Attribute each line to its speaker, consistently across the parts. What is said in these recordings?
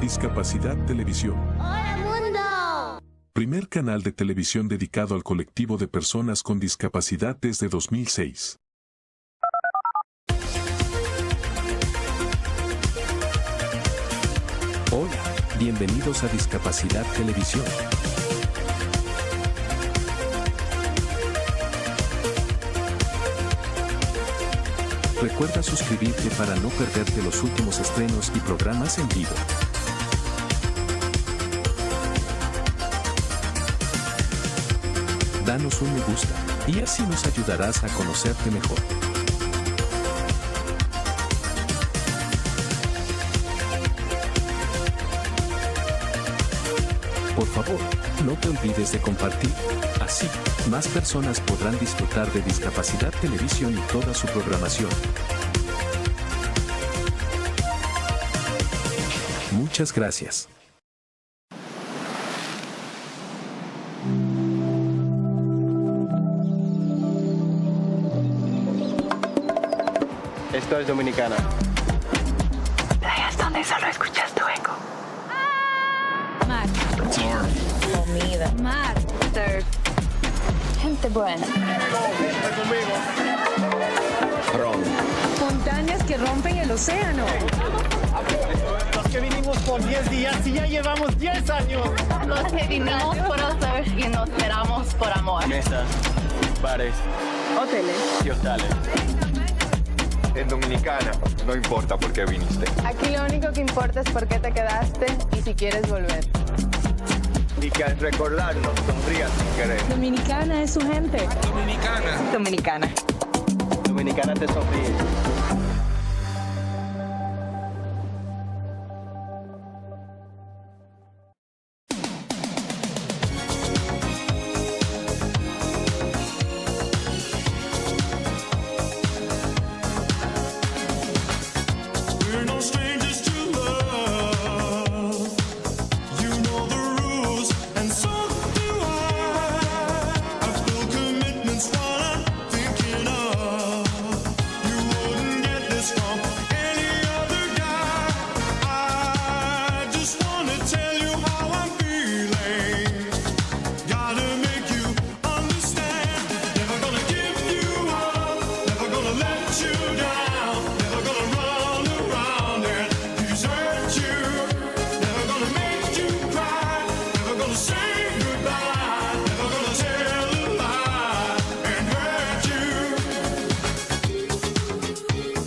Speaker 1: Discapacidad Televisión.
Speaker 2: ¡Hola, mundo!
Speaker 1: Primer canal de televisión dedicado al colectivo de personas con discapacidad desde 2006.
Speaker 3: Hola, bienvenidos a Discapacidad Televisión. Recuerda suscribirte para no perderte los últimos estrenos y programas en vivo. Danos un me gusta, y así nos ayudarás a conocerte mejor. Por favor, no te olvides de compartir. Así, más personas podrán disfrutar de Discapacidad Televisión y toda su programación. Muchas gracias.
Speaker 4: Esto es Dominicana.
Speaker 5: Playas donde solo escuchas tu eco.
Speaker 6: Mar.
Speaker 5: Comida.
Speaker 6: Mar.
Speaker 5: Surf. Gente buena.
Speaker 4: Ron.
Speaker 6: Montañas que rompen el océano.
Speaker 7: Los que vinimos por 10 días y ya llevamos 10 años.
Speaker 5: Los que vinimos por hacer y nos quedamos por amor.
Speaker 4: Mesas, bares
Speaker 6: Hoteles.
Speaker 4: y hostales.
Speaker 8: En Dominicana, no importa por qué viniste.
Speaker 9: Aquí lo único que importa es por qué te quedaste y si quieres volver.
Speaker 8: Y que al recordarnos sonrías sin querer.
Speaker 6: Dominicana es su gente.
Speaker 5: Dominicana.
Speaker 4: Dominicana te sonríe.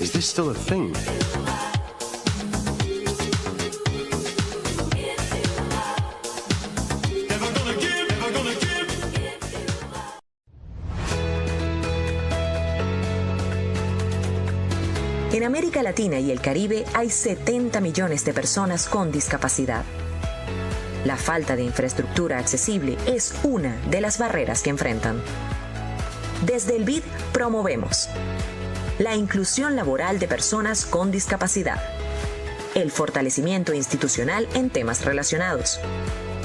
Speaker 3: Is this still a thing?
Speaker 10: En América Latina y el Caribe hay 70 millones de personas con discapacidad. La falta de infraestructura accesible es una de las barreras que enfrentan. Desde el BID promovemos la inclusión laboral de personas con discapacidad, el fortalecimiento institucional en temas relacionados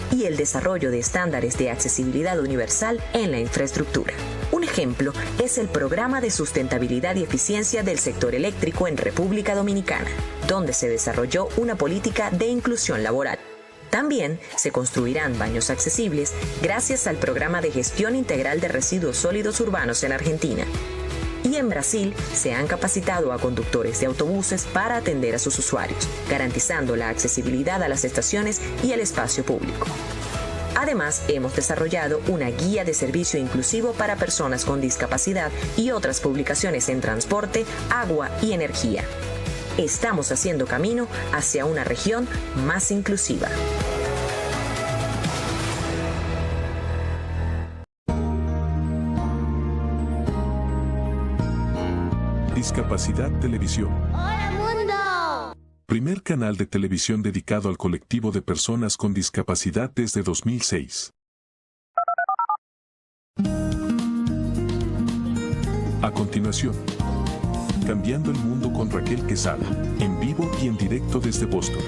Speaker 10: y el desarrollo de estándares de accesibilidad universal en la infraestructura. Un ejemplo es el Programa de Sustentabilidad y Eficiencia del Sector Eléctrico en República Dominicana, donde se desarrolló una política de inclusión laboral. También se construirán baños accesibles gracias al Programa de Gestión Integral de Residuos Sólidos Urbanos en Argentina. Y en Brasil se han capacitado a conductores de autobuses para atender a sus usuarios, garantizando la accesibilidad a las estaciones y el espacio público. Además, hemos desarrollado una guía de servicio inclusivo para personas con discapacidad y otras publicaciones en transporte, agua y energía. Estamos haciendo camino hacia una región más inclusiva.
Speaker 1: Discapacidad Televisión.
Speaker 2: ¡Hola, mundo!
Speaker 1: Primer canal de televisión dedicado al colectivo de personas con discapacidad desde 2006. A continuación, Cambiando el Mundo con Raquel Quesada, en vivo y en directo desde Boston.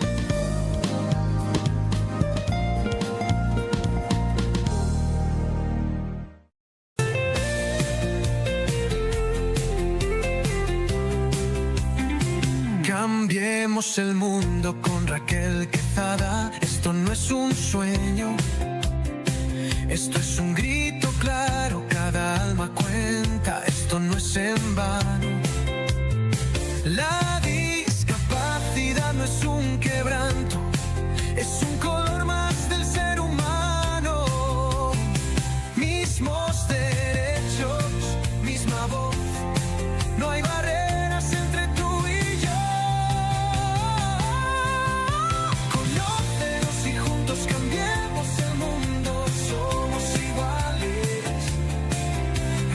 Speaker 11: Cambiemos el mundo con Raquel. Raquel Quezada. Esto no es un sueño, esto es un grito claro, cada alma cuenta, esto no es en vano. La discapacidad no es un quebranto, es un color más del ser humano. Mismos derechos, misma voz, no hay barreras entre tú y yo. Conócenos y juntos cambiemos el mundo, somos iguales.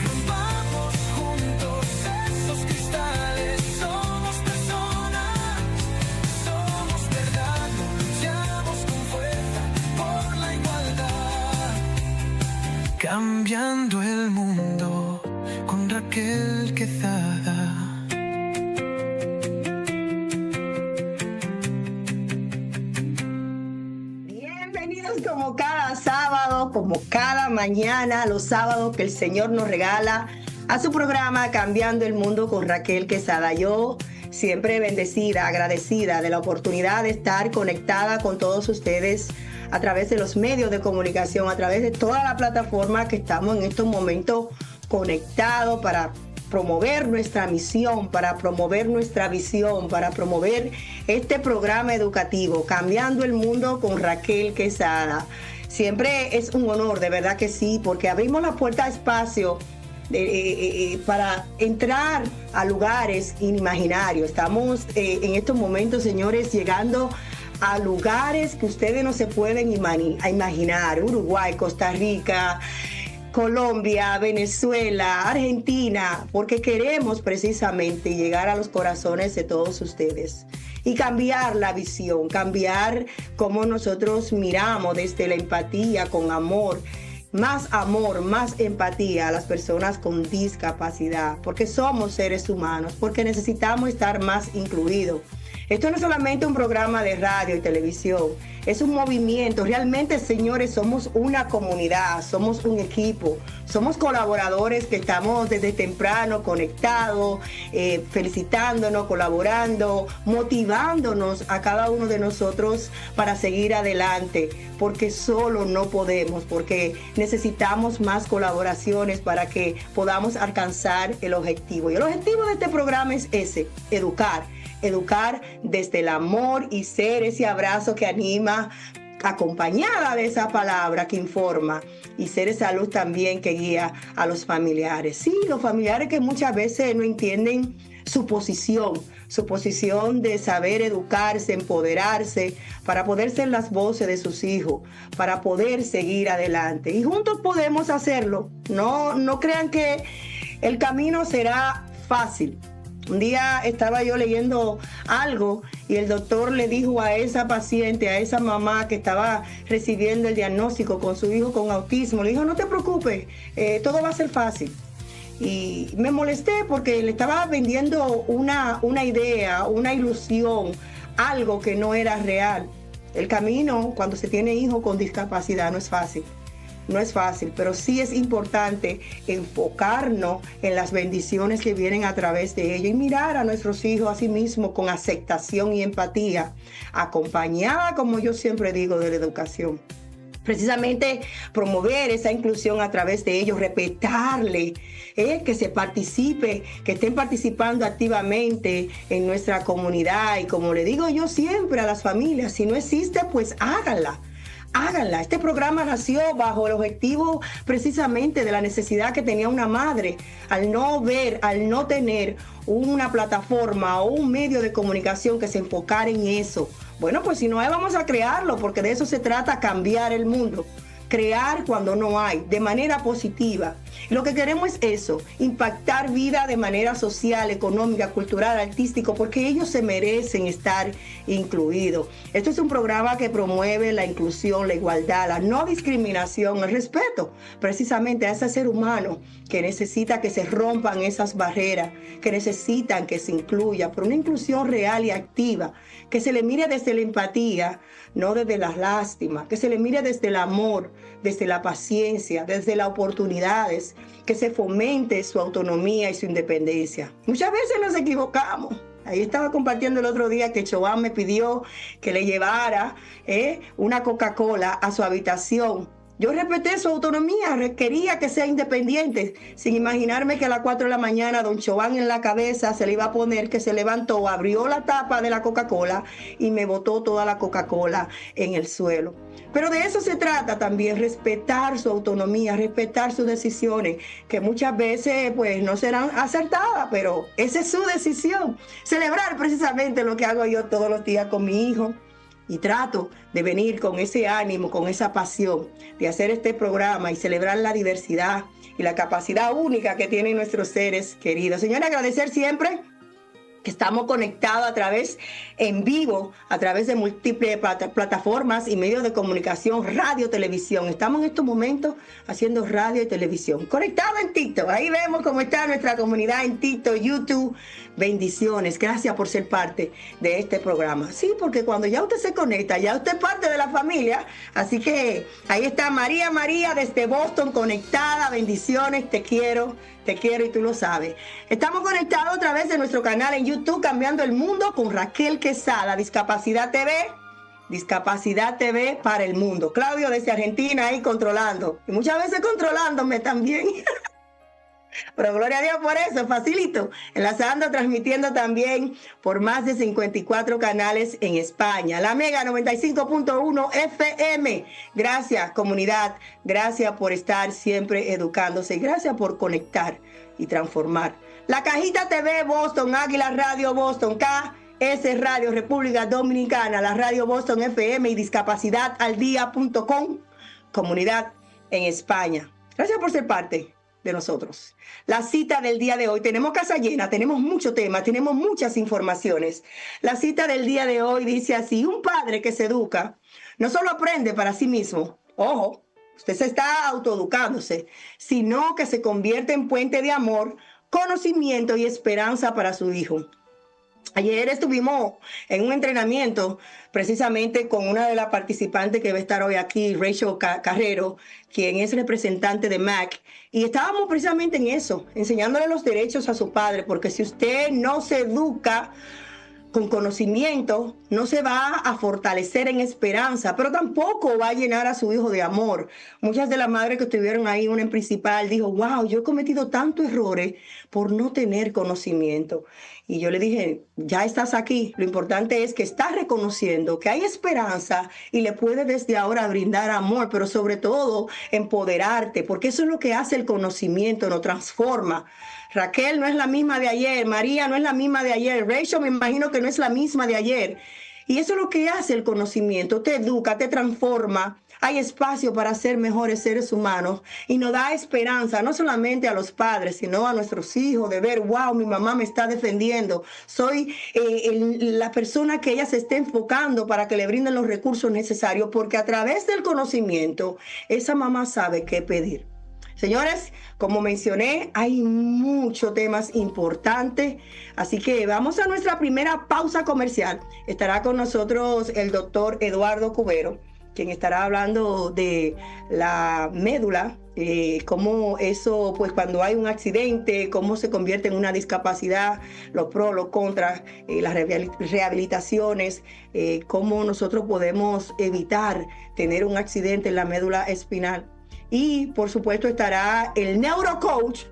Speaker 11: Rompamos juntos esos cristales, somos personas, somos verdad, luchamos con fuerza por la igualdad. Cambiando el mundo con Raquel Quezada.
Speaker 12: Bienvenidos como cada sábado, como cada mañana, los sábados que el Señor nos regala, a su programa Cambiando el Mundo con Raquel Quezada. Yo siempre bendecida, agradecida de la oportunidad de estar conectada con todos ustedes a través de los medios de comunicación, a través de toda la plataforma que estamos en estos momentos conectados para promover nuestra misión, para promover nuestra visión, para promover este programa educativo, Cambiando el Mundo con Raquel Quezada. Siempre es un honor, de verdad que sí, porque abrimos la puerta a espacio para entrar a lugares inimaginarios. Estamos en estos momentos, señores, llegando a lugares que ustedes no se pueden imaginar. Uruguay, Costa Rica, Colombia, Venezuela, Argentina, porque queremos precisamente llegar a los corazones de todos ustedes y cambiar la visión, cambiar cómo nosotros miramos desde la empatía, con amor, más empatía a las personas con discapacidad, porque somos seres humanos, porque necesitamos estar más incluidos. Esto no es solamente un programa de radio y televisión, es un movimiento. Realmente, señores, somos una comunidad, somos un equipo, somos colaboradores que estamos desde temprano conectados, felicitándonos, colaborando, motivándonos a cada uno de nosotros para seguir adelante, porque solo no podemos, porque necesitamos más colaboraciones para que podamos alcanzar el objetivo. Y el objetivo de este programa es ese: educar desde el amor y ser ese abrazo que anima, acompañada de esa palabra que informa, y ser esa luz también que guía a los familiares. Sí, los familiares que muchas veces no entienden su posición de saber educarse, empoderarse, para poder ser las voces de sus hijos, para poder seguir adelante. Y juntos podemos hacerlo. No crean que el camino será fácil. Un día estaba yo leyendo algo y el doctor le dijo a esa paciente, a esa mamá que estaba recibiendo el diagnóstico con su hijo con autismo, le dijo: no te preocupes, todo va a ser fácil. Y me molesté porque le estaba vendiendo una idea, una ilusión, algo que no era real. El camino cuando se tiene hijos con discapacidad no es fácil. No es fácil, pero sí es importante enfocarnos en las bendiciones que vienen a través de ello y mirar a nuestros hijos a sí mismos con aceptación y empatía, acompañada, como yo siempre digo, de la educación. Precisamente promover esa inclusión a través de ellos, respetarle, que se participe, que estén participando activamente en nuestra comunidad. Y como le digo yo siempre a las familias, si no existe, pues háganla. Este programa nació bajo el objetivo precisamente de la necesidad que tenía una madre al no tener una plataforma o un medio de comunicación que se enfocara en eso. Bueno, pues si no hay, vamos a crearlo, porque de eso se trata, cambiar el mundo. Crear cuando no hay, de manera positiva. Lo que queremos es eso, impactar vida de manera social, económica, cultural, artístico, porque ellos se merecen estar incluidos. Esto es un programa que promueve la inclusión, la igualdad, la no discriminación, el respeto, precisamente a ese ser humano que necesita que se rompan esas barreras, que necesitan que se incluya, pero una inclusión real y activa, que se le mire desde la empatía, no desde la lástima, que se le mire desde el amor, desde la paciencia, desde las oportunidades, que se fomente su autonomía y su independencia. Muchas veces nos equivocamos, Ahí estaba compartiendo el otro día que Choban me pidió que le llevara una Coca-Cola a su habitación. Yo respeté su autonomía, quería que sea independiente, sin imaginarme que a las 4 de la mañana don Choban en la cabeza se le iba a poner, que se levantó, abrió la tapa de la Coca-Cola y me botó toda la Coca-Cola en el suelo. Pero de eso se trata también, respetar su autonomía, respetar sus decisiones, que muchas veces pues no serán acertadas, pero esa es su decisión. Celebrar precisamente lo que hago yo todos los días con mi hijo. Y trato de venir con ese ánimo, con esa pasión de hacer este programa y celebrar la diversidad y la capacidad única que tienen nuestros seres queridos. Señora, agradecer siempre que estamos conectados a través, en vivo, a través de múltiples plataformas y medios de comunicación, radio, televisión. Estamos en estos momentos haciendo radio y televisión. Conectados en TikTok. Ahí vemos cómo está nuestra comunidad en TikTok, YouTube. Bendiciones. Gracias por ser parte de este programa. Sí, porque cuando ya usted se conecta, ya usted es parte de la familia. Así que ahí está María desde Boston conectada. Bendiciones. Te quiero y tú lo sabes. Estamos conectados a través de nuestro canal en YouTube, Cambiando el Mundo, con Raquel Quesada, Discapacidad TV para el mundo. Claudio desde Argentina ahí controlando. Y muchas veces controlándome también. Pero gloria a Dios por eso, facilito. Enlazando, transmitiendo también por más de 54 canales en España. La Mega 95.1 FM. Gracias, comunidad. Gracias por estar siempre educándose. Gracias por conectar y transformar. La Cajita TV Boston, Águila Radio Boston, KS Radio República Dominicana, la Radio Boston FM y discapacidadaldia.com, comunidad en España. Gracias por ser parte de nosotros. La cita del día de hoy, tenemos casa llena, tenemos mucho tema, tenemos muchas informaciones. La cita del día de hoy dice así: un padre que se educa no solo aprende para sí mismo, ojo, usted se está autoeducándose, sino que se convierte en puente de amor, conocimiento y esperanza para su hijo. Ayer estuvimos en un entrenamiento precisamente con una de las participantes que va a estar hoy aquí, Rachel Carrero, quien es representante de MAC, y estábamos precisamente en eso, enseñándole los derechos a su padre, porque si usted no se educa con conocimiento, no se va a fortalecer en esperanza, pero tampoco va a llenar a su hijo de amor. Muchas de las madres que estuvieron ahí, una en principal, dijo: wow, yo he cometido tantos errores por no tener conocimiento. Y yo le dije: ya estás aquí, lo importante es que estás reconociendo que hay esperanza y le puedes desde ahora brindar amor, pero sobre todo empoderarte, porque eso es lo que hace el conocimiento, nos transforma. Raquel no es la misma de ayer, María no es la misma de ayer, Rachel me imagino que no es la misma de ayer. Y eso es lo que hace el conocimiento, te educa, te transforma. Hay espacio para ser mejores seres humanos y nos da esperanza, no solamente a los padres, sino a nuestros hijos, de ver: wow, mi mamá me está defendiendo. Soy la persona que ella se está enfocando para que le brinden los recursos necesarios, porque a través del conocimiento, esa mamá sabe qué pedir. Señores, como mencioné, hay muchos temas importantes, así que vamos a nuestra primera pausa comercial. Estará con nosotros el doctor Eduardo Cubero, quien estará hablando de la médula, cómo eso, pues cuando hay un accidente, cómo se convierte en una discapacidad, los pros, los contras, las rehabilitaciones, cómo nosotros podemos evitar tener un accidente en la médula espinal. Y por supuesto estará el neurocoach,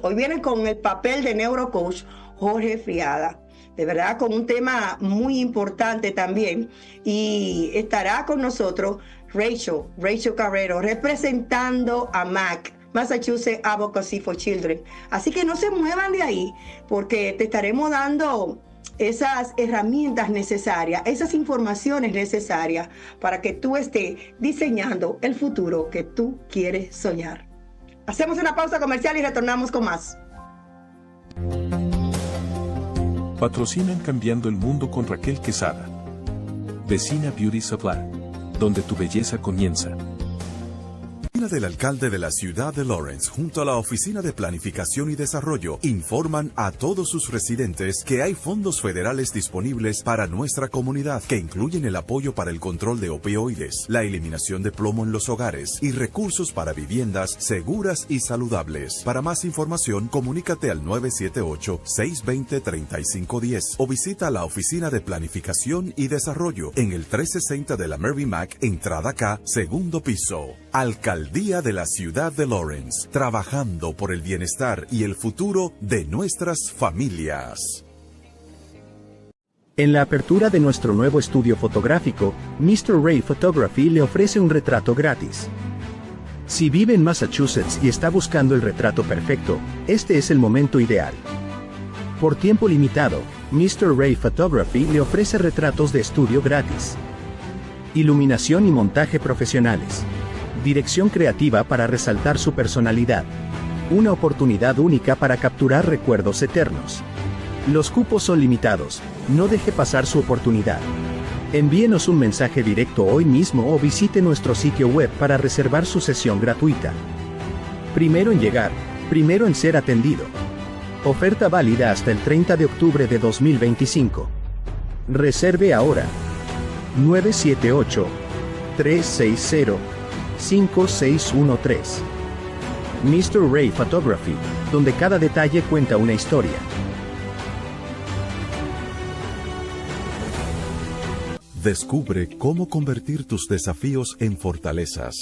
Speaker 12: hoy viene con el papel de neurocoach, Jorge Friada. De verdad, con un tema muy importante también. Y estará con nosotros Rachel Carrero, representando a MAC, Massachusetts Advocacy for Children. Así que no se muevan de ahí, porque te estaremos dando esas herramientas necesarias, esas informaciones necesarias para que tú estés diseñando el futuro que tú quieres soñar. Hacemos una pausa comercial y retornamos con más.
Speaker 1: Patrocinan Cambiando el Mundo con Raquel Quesada. Vecina Beauty Supply, donde tu belleza comienza.
Speaker 13: del alcalde de la ciudad de Lawrence junto a la Oficina de Planificación y Desarrollo informan a todos sus residentes que hay fondos federales disponibles para nuestra comunidad que incluyen el apoyo para el control de opioides, la eliminación de plomo en los hogares y recursos para viviendas seguras y saludables. Para más información, comunícate al 978-620-3510 o visita la Oficina de Planificación y Desarrollo en el 360 de la Merrimack, entrada K, segundo piso. Alcaldía de la ciudad de Lawrence, trabajando por el bienestar y el futuro de nuestras familias.
Speaker 14: En la apertura de nuestro nuevo estudio fotográfico, Mr. Ray Photography le ofrece un retrato gratis. Si vive en Massachusetts y está buscando el retrato perfecto, este es el momento ideal. Por tiempo limitado, Mr. Ray Photography le ofrece retratos de estudio gratis. Iluminación y montaje profesionales. Dirección creativa para resaltar su personalidad. Una oportunidad única para capturar recuerdos eternos. Los cupos son limitados, no deje pasar su oportunidad. Envíenos un mensaje directo hoy mismo o visite nuestro sitio web para reservar su sesión gratuita. Primero en llegar, primero en ser atendido. Oferta válida hasta el 30 de octubre de 2025. Reserve ahora. 978-360-5613. Mr. Ray Photography, donde cada detalle cuenta una historia.
Speaker 13: Descubre cómo convertir tus desafíos en fortalezas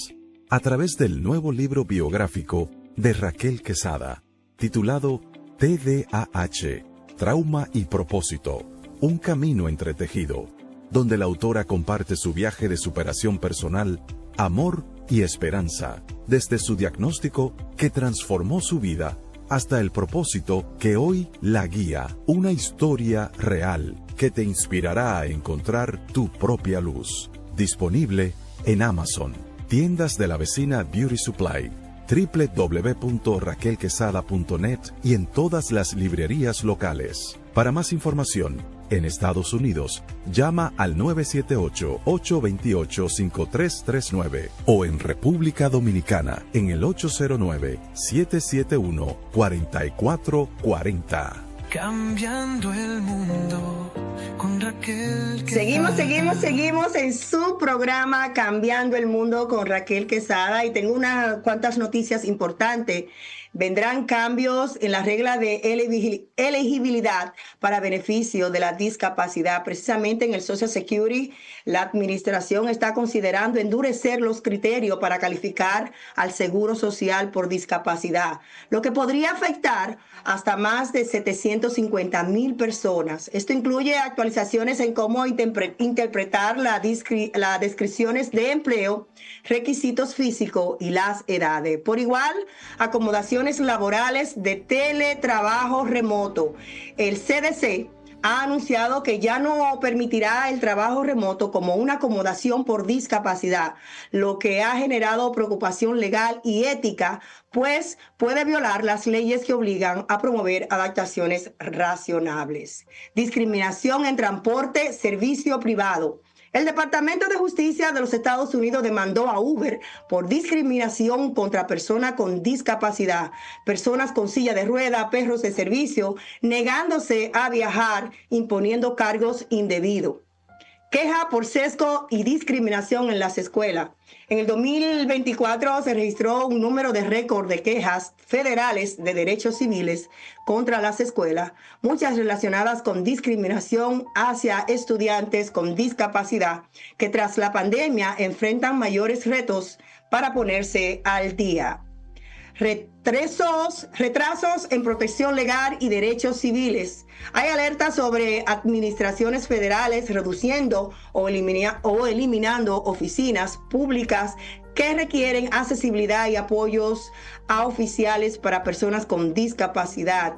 Speaker 13: a través del nuevo libro biográfico de Raquel Quesada, titulado TDAH, Trauma y Propósito, un camino entretejido, donde la autora comparte su viaje de superación personal, amor y esperanza, desde su diagnóstico que transformó su vida hasta el propósito que hoy la guía, una historia real que te inspirará a encontrar tu propia luz. Disponible en Amazon, tiendas de la vecina Beauty Supply, www.raquelquesada.net y en todas las librerías locales. Para más información, en Estados Unidos, llama al 978-828-5339 o en República Dominicana en el 809-771-4440.
Speaker 11: Cambiando el mundo con Raquel Quesada.
Speaker 12: Seguimos en su programa Cambiando el Mundo con Raquel Quesada y tengo unas cuantas noticias importantes. Vendrán cambios en la regla de elegibilidad para beneficio de la discapacidad. Precisamente en el Social Security, la administración está considerando endurecer los criterios para calificar al Seguro Social por discapacidad, lo que podría afectar hasta más de 750,000 personas. Esto incluye actualizaciones en cómo interpretar las descripciones de empleo, requisitos físicos y las edades. Por igual, acomodaciones laborales de teletrabajo remoto. El CDC ha anunciado que ya no permitirá el trabajo remoto como una acomodación por discapacidad, lo que ha generado preocupación legal y ética, pues puede violar las leyes que obligan a promover adaptaciones razonables. Discriminación en transporte, servicio privado. El Departamento de Justicia de los Estados Unidos demandó a Uber por discriminación contra personas con discapacidad, personas con silla de rueda, perros de servicio, negándose a viajar, imponiendo cargos indebidos. Queja por sesgo y discriminación en las escuelas. En el 2024 se registró un número de récord de quejas federales de derechos civiles contra las escuelas, muchas relacionadas con discriminación hacia estudiantes con discapacidad, que tras la pandemia enfrentan mayores retos para ponerse al día. Retrasos en protección legal y derechos civiles. Hay alertas sobre administraciones federales reduciendo o eliminando oficinas públicas que requieren accesibilidad y apoyos a oficiales para personas con discapacidad.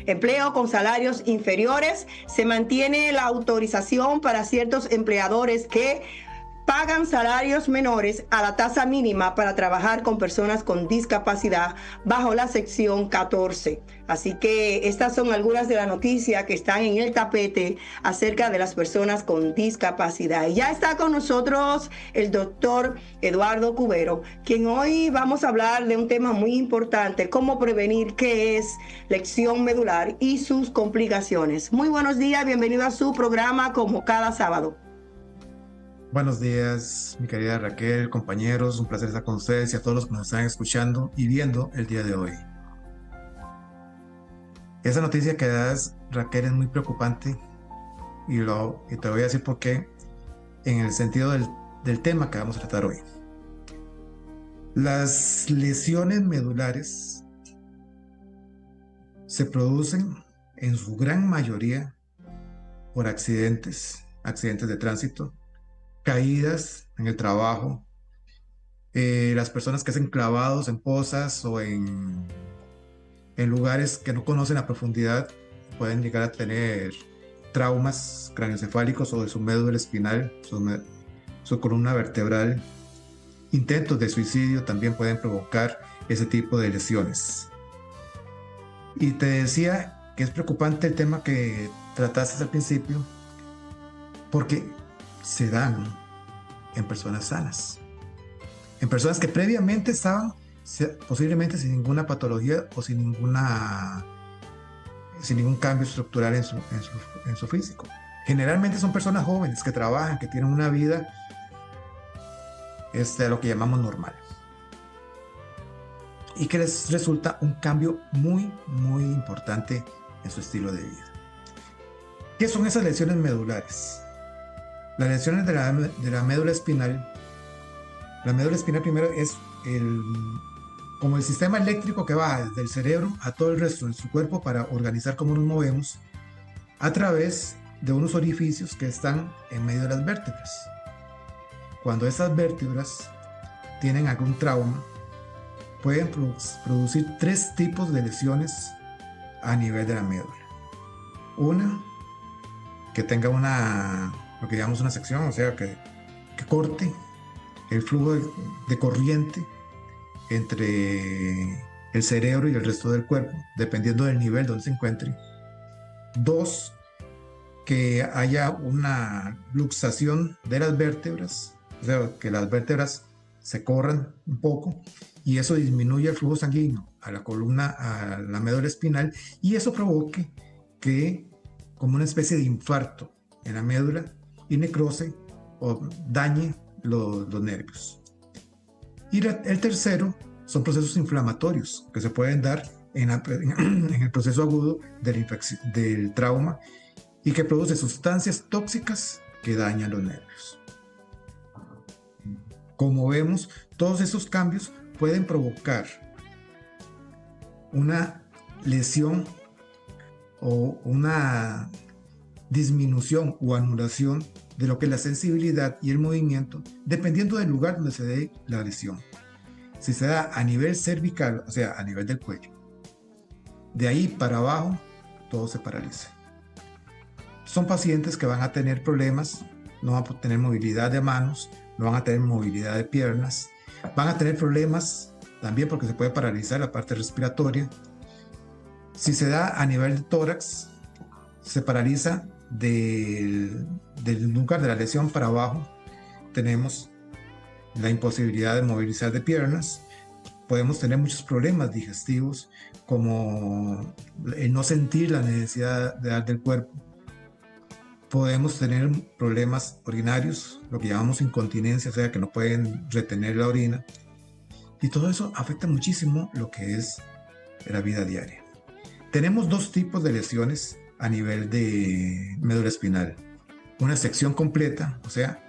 Speaker 12: Empleo con salarios inferiores. Se mantiene la autorización para ciertos empleadores que pagan salarios menores a la tasa mínima para trabajar con personas con discapacidad bajo la sección 14. Así que estas son algunas de las noticias que están en el tapete acerca de las personas con discapacidad. Y ya está con nosotros el doctor Eduardo Cubero, quien hoy vamos a hablar de un tema muy importante, cómo prevenir qué es lesión medular y sus complicaciones. Muy buenos días, bienvenido a su programa como cada sábado.
Speaker 15: Buenos días, mi querida Raquel, compañeros, un placer estar con ustedes y a todos los que nos están escuchando y viendo el día de hoy. Esa noticia que das, Raquel, es muy preocupante y te voy a decir por qué en el sentido del tema que vamos a tratar hoy. Las lesiones medulares se producen en su gran mayoría por accidentes de tránsito, caídas en el trabajo, las personas que hacen clavados en pozas o en lugares que no conocen a profundidad pueden llegar a tener traumas craneoencefálicos o de su médula espinal, su columna vertebral. Intentos de suicidio también pueden provocar ese tipo de lesiones. Y te decía que es preocupante el tema que trataste al principio porque se dan en personas sanas, en personas que previamente estaban posiblemente sin ninguna patología o sin ningún cambio estructural en su físico. Generalmente son personas jóvenes que trabajan, que tienen una vida lo que llamamos normal y que les resulta un cambio muy muy importante en su estilo de vida. ¿Qué son esas lesiones medulares? Las lesiones de la médula espinal. La médula espinal primero es como el sistema eléctrico que va desde el cerebro a todo el resto de nuestro cuerpo para organizar cómo nos movemos a través de unos orificios que están en medio de las vértebras. Cuando esas vértebras tienen algún trauma, pueden producir tres tipos de lesiones a nivel de la médula. Una, que tenga lo que llamamos una sección, o sea, que corte el flujo de corriente entre el cerebro y el resto del cuerpo, dependiendo del nivel donde se encuentre. Dos, que haya una luxación de las vértebras, o sea, que las vértebras se corran un poco y eso disminuye el flujo sanguíneo a la columna, a la médula espinal, y eso provoque que, como una especie de infarto en la médula, y necrose o dañe los nervios. Y el tercero son procesos inflamatorios que se pueden dar en el proceso agudo del trauma y que produce sustancias tóxicas que dañan los nervios. Como vemos, todos esos cambios pueden provocar una lesión o una disminución o anulación de lo que es la sensibilidad y el movimiento, dependiendo del lugar donde se dé la lesión. Si se da a nivel cervical, o sea, a nivel del cuello, de ahí para abajo, todo se paraliza. Son pacientes que van a tener problemas, no van a tener movilidad de manos, no van a tener movilidad de piernas, van a tener problemas también porque se puede paralizar la parte respiratoria. Si se da a nivel de tórax, se paraliza del lugar de la lesión para abajo. Tenemos la imposibilidad de movilizar de piernas. Podemos tener muchos problemas digestivos, como el no sentir la necesidad de dar del cuerpo. Podemos tener problemas urinarios, lo que llamamos incontinencia, o sea, que no pueden retener la orina. Y todo eso afecta muchísimo lo que es la vida diaria. Tenemos dos tipos de lesiones a nivel de médula espinal. Una sección completa, o sea,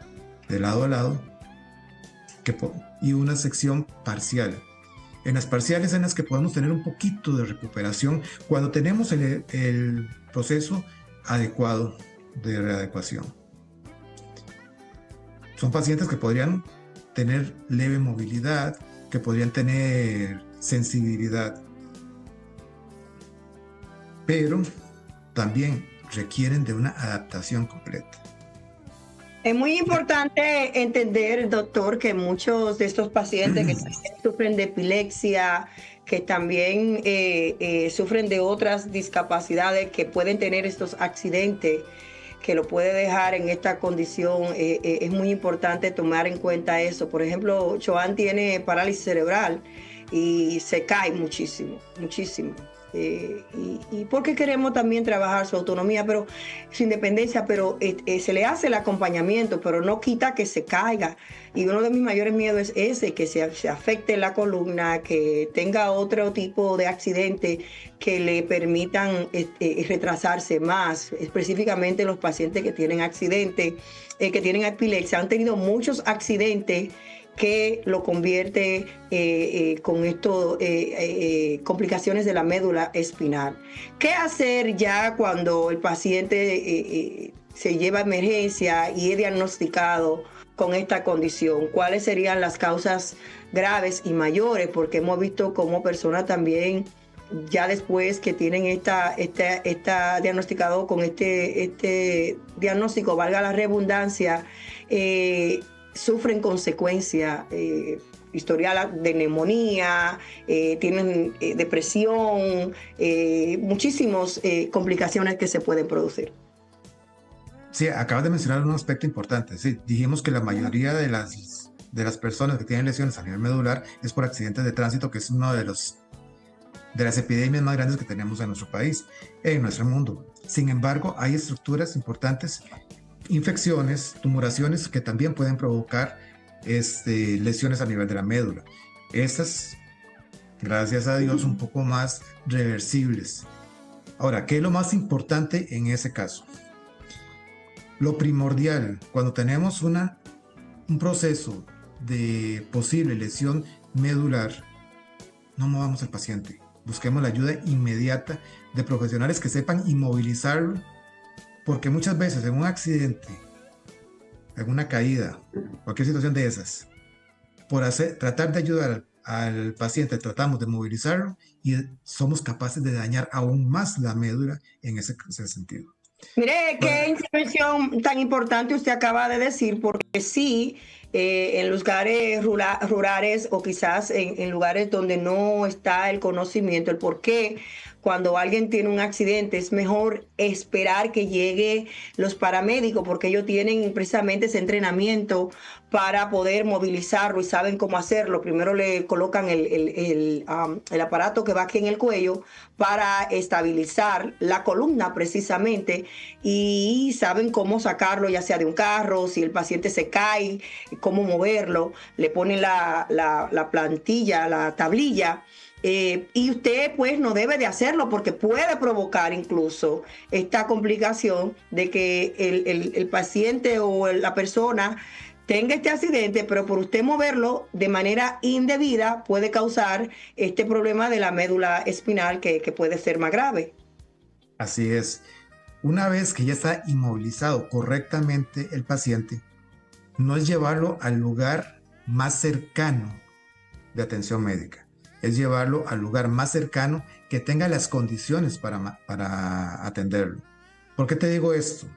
Speaker 15: de lado a lado, y una sección parcial. En las parciales en las que podemos tener un poquito de recuperación cuando tenemos el proceso adecuado de readecuación. Son pacientes que podrían tener leve movilidad, que podrían tener sensibilidad, pero también requieren de una adaptación completa.
Speaker 12: Es muy importante entender, doctor, que muchos de estos pacientes que también sufren de epilepsia, que también sufren de otras discapacidades, que pueden tener estos accidentes, que lo puede dejar en esta condición, es muy importante tomar en cuenta eso. Por ejemplo, Joan tiene parálisis cerebral y se cae muchísimo, muchísimo. Y porque queremos también trabajar su autonomía, pero su independencia, pero se le hace el acompañamiento, pero no quita que se caiga. Y uno de mis mayores miedos es ese, que se afecte la columna, que tenga otro tipo de accidente que le permitan retrasarse más. Específicamente los pacientes que tienen accidentes, que tienen epilepsia, han tenido muchos accidentes que lo convierte con esto, complicaciones de la médula espinal. ¿Qué hacer ya cuando el paciente se lleva a emergencia y es diagnosticado con esta condición? ¿Cuáles serían las causas graves y mayores? Porque hemos visto cómo personas también, ya después que tienen esta diagnosticado con este diagnóstico, valga la redundancia, sufren consecuencias, historial de neumonía, tienen depresión, muchísimas complicaciones que se pueden producir.
Speaker 15: Sí, acabas de mencionar un aspecto importante. Sí, dijimos que la mayoría de las personas que tienen lesiones a nivel medular es por accidentes de tránsito, que es uno de las epidemias más grandes que tenemos en nuestro país, en nuestro mundo. Sin embargo, hay estructuras importantes, infecciones, tumoraciones que también pueden provocar lesiones a nivel de la médula. Estas, gracias a Dios, un poco más reversibles. Ahora, ¿qué es lo más importante en ese caso? Lo primordial, cuando tenemos un proceso de posible lesión medular, no movamos al paciente. Busquemos la ayuda inmediata de profesionales que sepan inmovilizarlo, porque muchas veces en un accidente, en una caída, cualquier situación de esas, por tratar de ayudar al paciente, tratamos de movilizarlo y somos capaces de dañar aún más la médula en ese sentido.
Speaker 12: Mire, qué intervención tan importante usted acaba de decir, porque sí, en lugares rurales o quizás en lugares donde no está el conocimiento, el por qué cuando alguien tiene un accidente es mejor esperar que llegue los paramédicos, porque ellos tienen precisamente ese entrenamiento para poder movilizarlo y saben cómo hacerlo. Primero le colocan el aparato que va aquí en el cuello para estabilizar la columna precisamente, y saben cómo sacarlo, ya sea de un carro, si el paciente se cae, cómo moverlo, le ponen la plantilla, la tablilla. Y usted pues no debe de hacerlo, porque puede provocar incluso esta complicación de que el paciente o la persona tenga este accidente, pero por usted moverlo de manera indebida puede causar este problema de la médula espinal que puede ser más grave.
Speaker 15: Así es. Una vez que ya está inmovilizado correctamente el paciente, no es llevarlo al lugar más cercano de atención médica. Es llevarlo al lugar más cercano que tenga las condiciones para atenderlo. ¿Por qué te digo esto?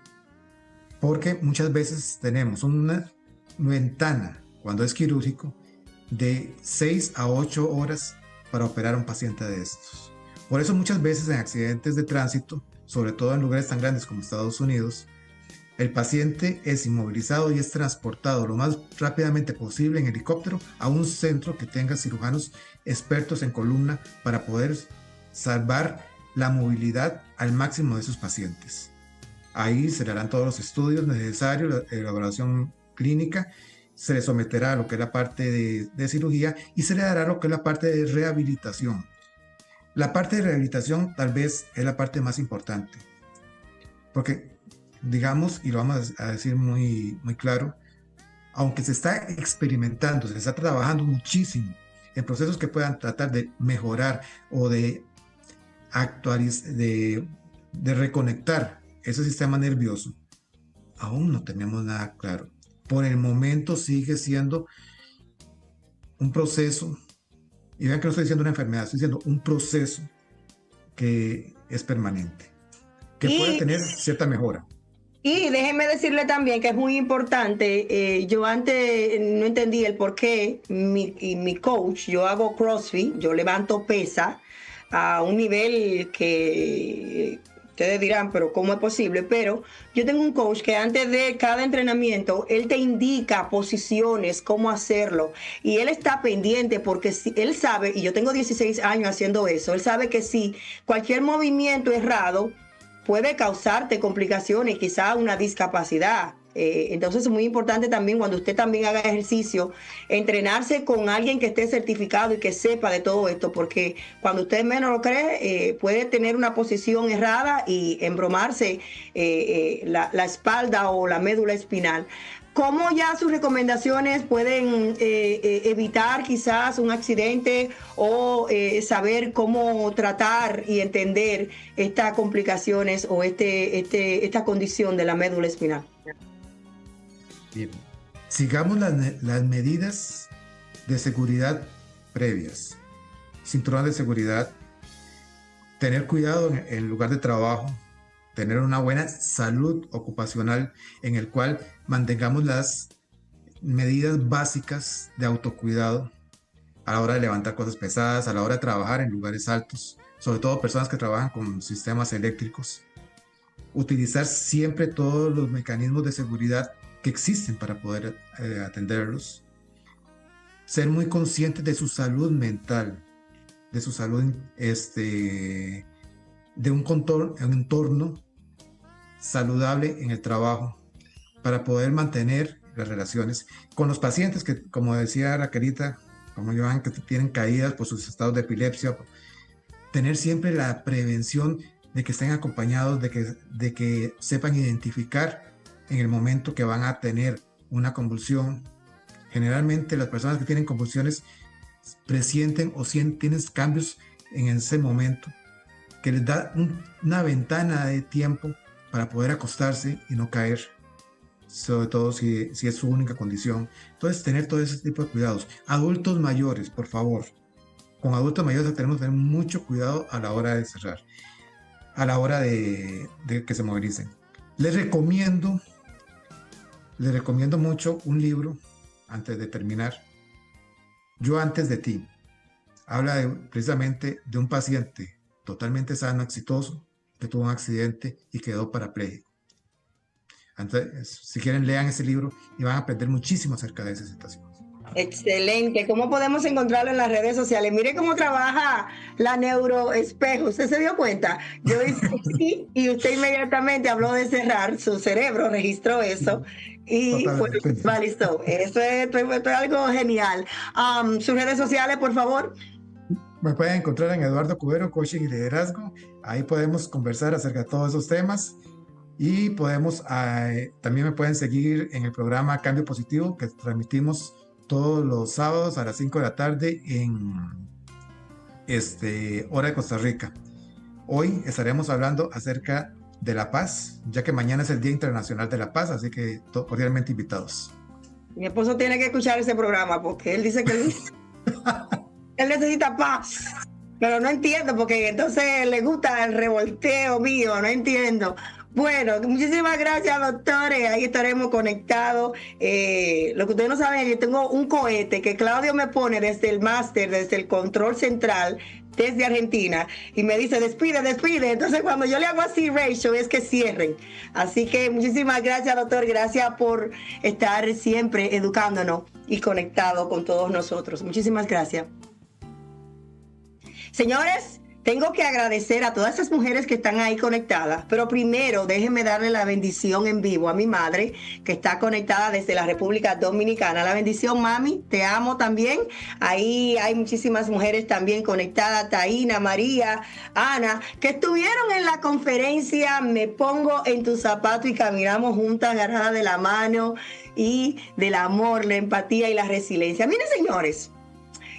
Speaker 15: Porque muchas veces tenemos una ventana, cuando es quirúrgico, de 6 a 8 horas para operar a un paciente de estos. Por eso muchas veces en accidentes de tránsito, sobre todo en lugares tan grandes como Estados Unidos, el paciente es inmovilizado y es transportado lo más rápidamente posible en helicóptero a un centro que tenga cirujanos expertos en columna para poder salvar la movilidad al máximo de sus pacientes. Ahí se le harán todos los estudios necesarios, la elaboración clínica, se le someterá a lo que es la parte de cirugía y se le dará lo que es la parte de rehabilitación. La parte de rehabilitación tal vez es la parte más importante, porque digamos, y lo vamos a decir muy, muy claro, aunque se está experimentando, se está trabajando muchísimo en procesos que puedan tratar de mejorar o de actualizar, de reconectar ese sistema nervioso, aún no tenemos nada claro. Por el momento sigue siendo un proceso, y vean que no estoy diciendo una enfermedad, estoy diciendo un proceso que es permanente, que puede tener cierta mejora.
Speaker 12: Y déjenme decirle también que es muy importante, yo antes no entendí el por qué mi coach, yo hago CrossFit, yo levanto pesa a un nivel que ustedes dirán, pero ¿cómo es posible? Pero yo tengo un coach que antes de cada entrenamiento, él te indica posiciones, cómo hacerlo. Y él está pendiente porque si, él sabe, y yo tengo 16 años haciendo eso, él sabe que si cualquier movimiento errado puede causarte complicaciones, quizá una discapacidad. Entonces es muy importante también cuando usted también haga ejercicio, entrenarse con alguien que esté certificado y que sepa de todo esto, porque cuando usted menos lo cree, puede tener una posición errada y embromarse la espalda o la médula espinal. ¿Cómo ya sus recomendaciones pueden evitar quizás un accidente o saber cómo tratar y entender estas complicaciones o esta condición de la médula espinal?
Speaker 15: Bien. Sigamos las medidas de seguridad previas. Cinturón de seguridad, tener cuidado en el lugar de trabajo, tener una buena salud ocupacional en el cual mantengamos las medidas básicas de autocuidado a la hora de levantar cosas pesadas, a la hora de trabajar en lugares altos, sobre todo personas que trabajan con sistemas eléctricos. Utilizar siempre todos los mecanismos de seguridad que existen para poder atenderlos. Ser muy conscientes de su salud mental, de su salud, de un entorno saludable en el trabajo para poder mantener las relaciones con los pacientes que, como decía Raquelita, como Joan, que tienen caídas por sus estados de epilepsia, tener siempre la prevención de que estén acompañados, de que sepan identificar en el momento que van a tener una convulsión. Generalmente las personas que tienen convulsiones presienten o tienen cambios en ese momento que les da una ventana de tiempo para poder acostarse y no caer, sobre todo si es su única condición. Entonces, tener todo ese tipo de cuidados. Adultos mayores, por favor. Con adultos mayores tenemos que tener mucho cuidado a la hora de cerrar, a la hora de que se movilicen. Les recomiendo mucho un libro, antes de terminar, Yo antes de ti. Habla precisamente de un paciente totalmente sano, exitoso, que tuvo un accidente y quedó parapléjico. Entonces, si quieren, lean ese libro y van a aprender muchísimo acerca de esa situación.
Speaker 12: Excelente. ¿Cómo podemos encontrarlo en las redes sociales? Mire cómo trabaja la neuroespejo. ¿Usted se dio cuenta? Yo dije sí y usted inmediatamente habló de cerrar. Su cerebro registró eso y pues valizó. Eso es algo genial. Sus redes sociales, por favor.
Speaker 15: Me pueden encontrar en Eduardo Cubero, Coaching y Liderazgo. Ahí podemos conversar acerca de todos esos temas. Y también me pueden seguir en el programa Cambio Positivo, que transmitimos todos los sábados a las 5 de la tarde en hora de Costa Rica. Hoy estaremos hablando acerca de la paz, ya que mañana es el Día Internacional de la Paz, así que cordialmente invitados.
Speaker 12: Mi esposo tiene que escuchar ese programa porque él dice que él necesita paz, pero no entiendo porque entonces le gusta el revolteo mío, no entiendo. Bueno, muchísimas gracias, doctores. Ahí estaremos conectados. Lo que ustedes no saben es que yo tengo un cohete que Claudio me pone desde el máster, desde el control central, desde Argentina, y me dice, despide. Entonces, cuando yo le hago así, Rachel, es que cierren. Así que muchísimas gracias, doctor. Gracias por estar siempre educándonos y conectado con todos nosotros. Muchísimas gracias. Señores, tengo que agradecer a todas esas mujeres que están ahí conectadas, pero primero déjenme darle la bendición en vivo a mi madre, que está conectada desde la República Dominicana. La bendición, mami, te amo también. Ahí hay muchísimas mujeres también conectadas, Taina, María, Ana, que estuvieron en la conferencia Me Pongo en Tu Zapato y caminamos juntas, agarradas de la mano y del amor, la empatía y la resiliencia. Miren, señores,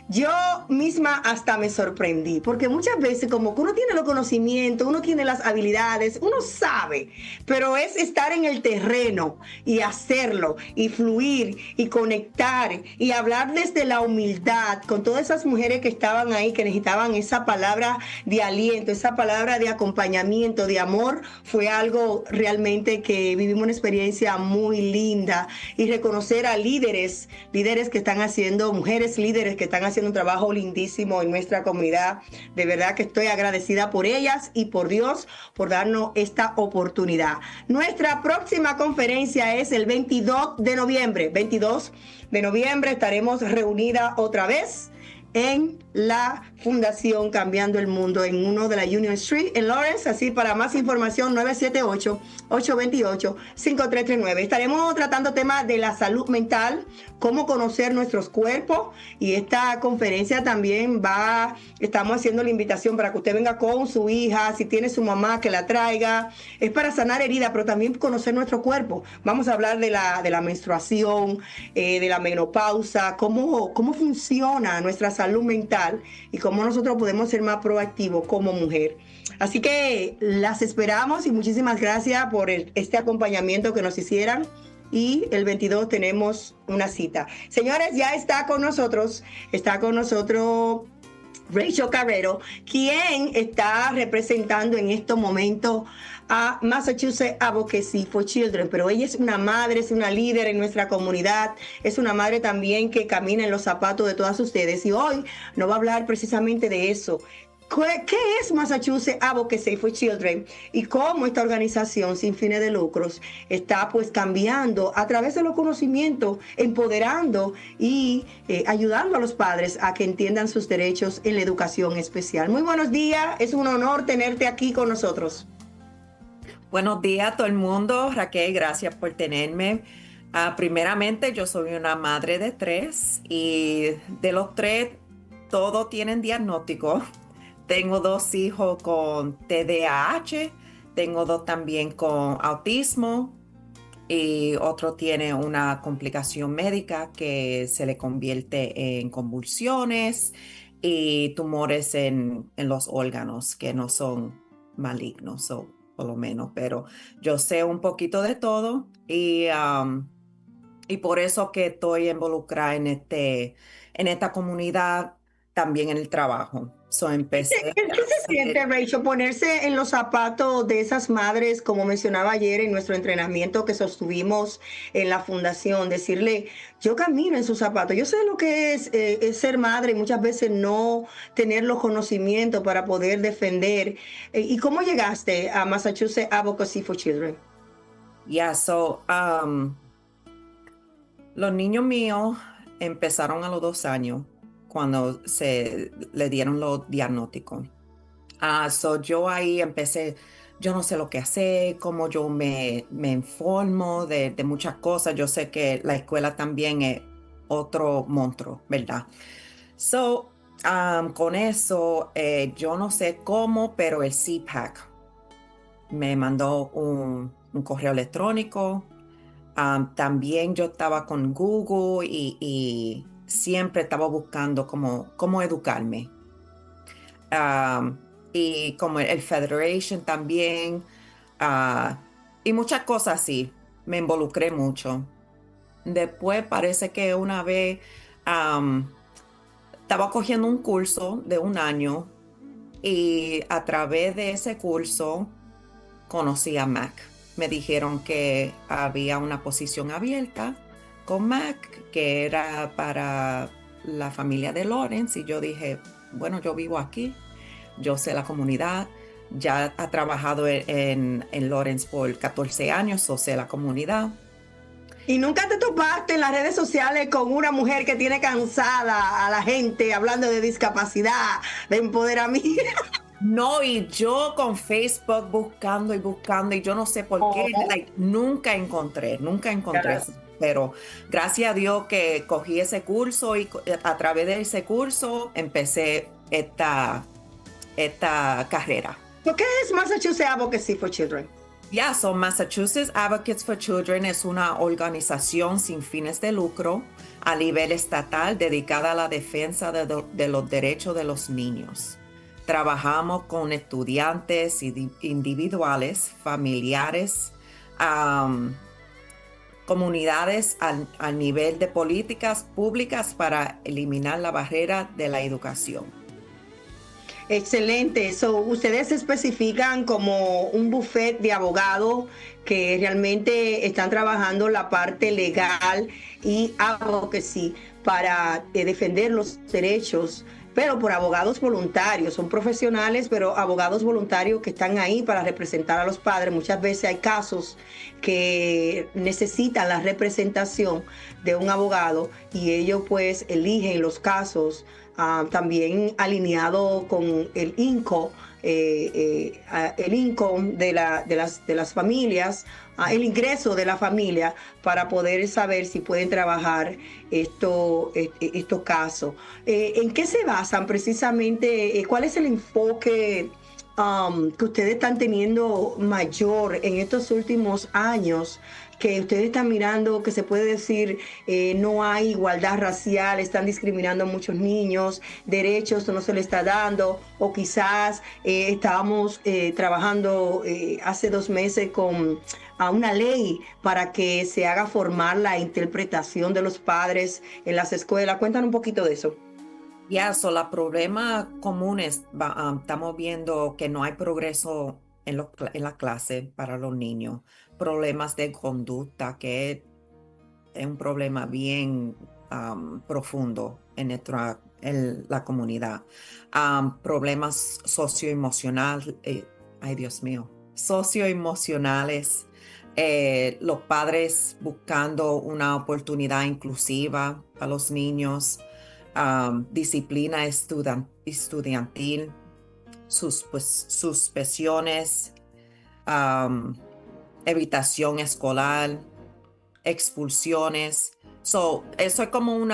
Speaker 12: yo misma hasta me sorprendí, porque muchas veces como que uno tiene los conocimientos, uno tiene las habilidades, uno sabe, pero es estar en el terreno y hacerlo y fluir y conectar y hablar desde la humildad con todas esas mujeres que estaban ahí, que necesitaban esa palabra de aliento, esa palabra de acompañamiento, de amor. Fue algo realmente que vivimos una experiencia muy linda, y reconocer a líderes que están haciendo, mujeres líderes que están haciendo un trabajo lindísimo en nuestra comunidad. De verdad que estoy agradecida por ellas y por Dios por darnos esta oportunidad. Nuestra próxima conferencia es el 22 de noviembre. 22 de noviembre estaremos reunidas otra vez en la Fundación Cambiando el Mundo, en uno de la Union Street en Lawrence. Así, para más información, 978-828-5339. Estaremos tratando temas de la salud mental, cómo conocer nuestros cuerpos, y esta conferencia también estamos haciendo la invitación para que usted venga con su hija, si tiene su mamá, que la traiga. Es para sanar heridas, pero también conocer nuestro cuerpo. Vamos a hablar de la menstruación, de la menopausa, cómo funciona nuestra salud mental y cómo nosotros podemos ser más proactivos como mujer. Así que las esperamos y muchísimas gracias por este acompañamiento que nos hicieran. Y el 22 tenemos una cita. Señores, ya está con nosotros Rachel Carrero, quien está representando en estos momentos a Massachusetts Advocacy for Children, pero ella es una madre, es una líder en nuestra comunidad, es una madre también que camina en los zapatos de todas ustedes, y hoy nos va a hablar precisamente de eso. ¿Qué es Massachusetts Advocacy for Children y cómo esta organización sin fines de lucros está pues cambiando a través de los conocimientos, empoderando y ayudando a los padres a que entiendan sus derechos en la educación especial? Muy buenos días, es un honor tenerte aquí con nosotros.
Speaker 16: Buenos días a todo el mundo. Raquel, gracias por tenerme. Primeramente, yo soy una madre de 3 y de los 3 todos tienen diagnóstico. Tengo 2 hijos con TDAH, tengo 2 también con autismo, y otro tiene una complicación médica que se le convierte en convulsiones y tumores en los órganos que no son malignos, o por lo menos, pero yo sé un poquito de todo, y por eso que estoy involucrada en esta comunidad, también en el trabajo. ¿Qué se
Speaker 12: siente, Rachel, ponerse en los zapatos de esas madres, como mencionaba ayer en nuestro entrenamiento que sostuvimos en la fundación? Decirle, yo camino en sus zapatos, yo sé lo que es ser madre y muchas veces no tener los conocimientos para poder defender. ¿Y cómo llegaste a Massachusetts Advocacy for Children?
Speaker 16: Los niños míos empezaron a los 2 años cuando se le dieron los diagnósticos. Yo ahí empecé, yo no sé lo que hacer, cómo yo me informo de muchas cosas. Yo sé que la escuela también es otro monstruo, ¿verdad? Con eso, yo no sé cómo, pero el CPAC me mandó un correo electrónico. También yo estaba con Google y siempre estaba buscando cómo educarme. Y como el Federation también, y muchas cosas así. Me involucré mucho. Después parece que una vez estaba cogiendo un curso de 1 año, y a través de ese curso conocí a MAC. Me dijeron que había una posición abierta con MAC, que era para la familia de Lawrence, y yo dije, bueno, yo vivo aquí, yo sé la comunidad, ya ha trabajado en Lawrence por 14 años, o sé la comunidad.
Speaker 12: ¿Y nunca te topaste en las redes sociales con una mujer que tiene cansada a la gente hablando de discapacidad, de empoderamiento?
Speaker 16: No, y yo con Facebook buscando, y yo no sé por qué, nunca encontré eso. Pero gracias a Dios que cogí ese curso, y a través de ese curso empecé esta carrera.
Speaker 12: ¿Qué es Massachusetts Advocacy for Children?
Speaker 16: So Massachusetts Advocates for Children es una organización sin fines de lucro a nivel estatal dedicada a la defensa de los derechos de los niños. Trabajamos con estudiantes individuales, familiares, comunidades al nivel de políticas públicas para eliminar la barrera de la educación.
Speaker 12: Excelente. Ustedes se especifican como un buffet de abogados que realmente están trabajando la parte legal y advocacy para defender los derechos, pero por abogados voluntarios. Son profesionales, pero abogados voluntarios que están ahí para representar a los padres. Muchas veces hay casos que necesitan la representación de un abogado y ellos pues eligen los casos también alineado con el income, el income de las familias, el ingreso de la familia, para poder saber si pueden trabajar estos casos. ¿En qué se basan precisamente? ¿Cuál es el enfoque que ustedes están teniendo mayor en estos últimos años, que ustedes están mirando, que se puede decir no hay igualdad racial, están discriminando a muchos niños, derechos no se les está dando, o quizás estábamos trabajando hace 2 meses con una ley para que se haga formar la interpretación de los padres en las escuelas? Cuéntanos un poquito de eso.
Speaker 16: Los problemas comunes, estamos viendo que no hay progreso en la clase para los niños. Problemas de conducta, que es un problema bien profundo en la comunidad. Problemas socioemocionales, socioemocionales. Los padres buscando una oportunidad inclusiva para los niños. Disciplina estudiantil, suspensiones, evitación escolar, expulsiones. Eso es como un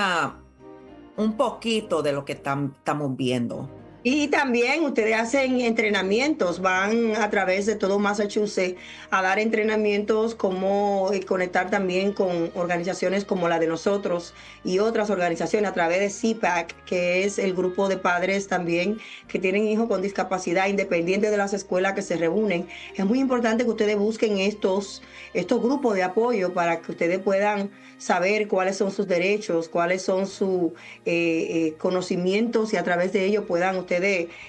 Speaker 16: poquito de lo que estamos viendo.
Speaker 12: Y también ustedes hacen entrenamientos, van a través de todo Massachusetts a dar entrenamientos, como conectar también con organizaciones como la de nosotros y otras organizaciones a través de CPAC, que es el grupo de padres también que tienen hijos con discapacidad, independiente de las escuelas que se reúnen. Es muy importante que ustedes busquen estos grupos de apoyo para que ustedes puedan saber cuáles son sus derechos, cuáles son sus conocimientos, y a través de ellos puedan ustedes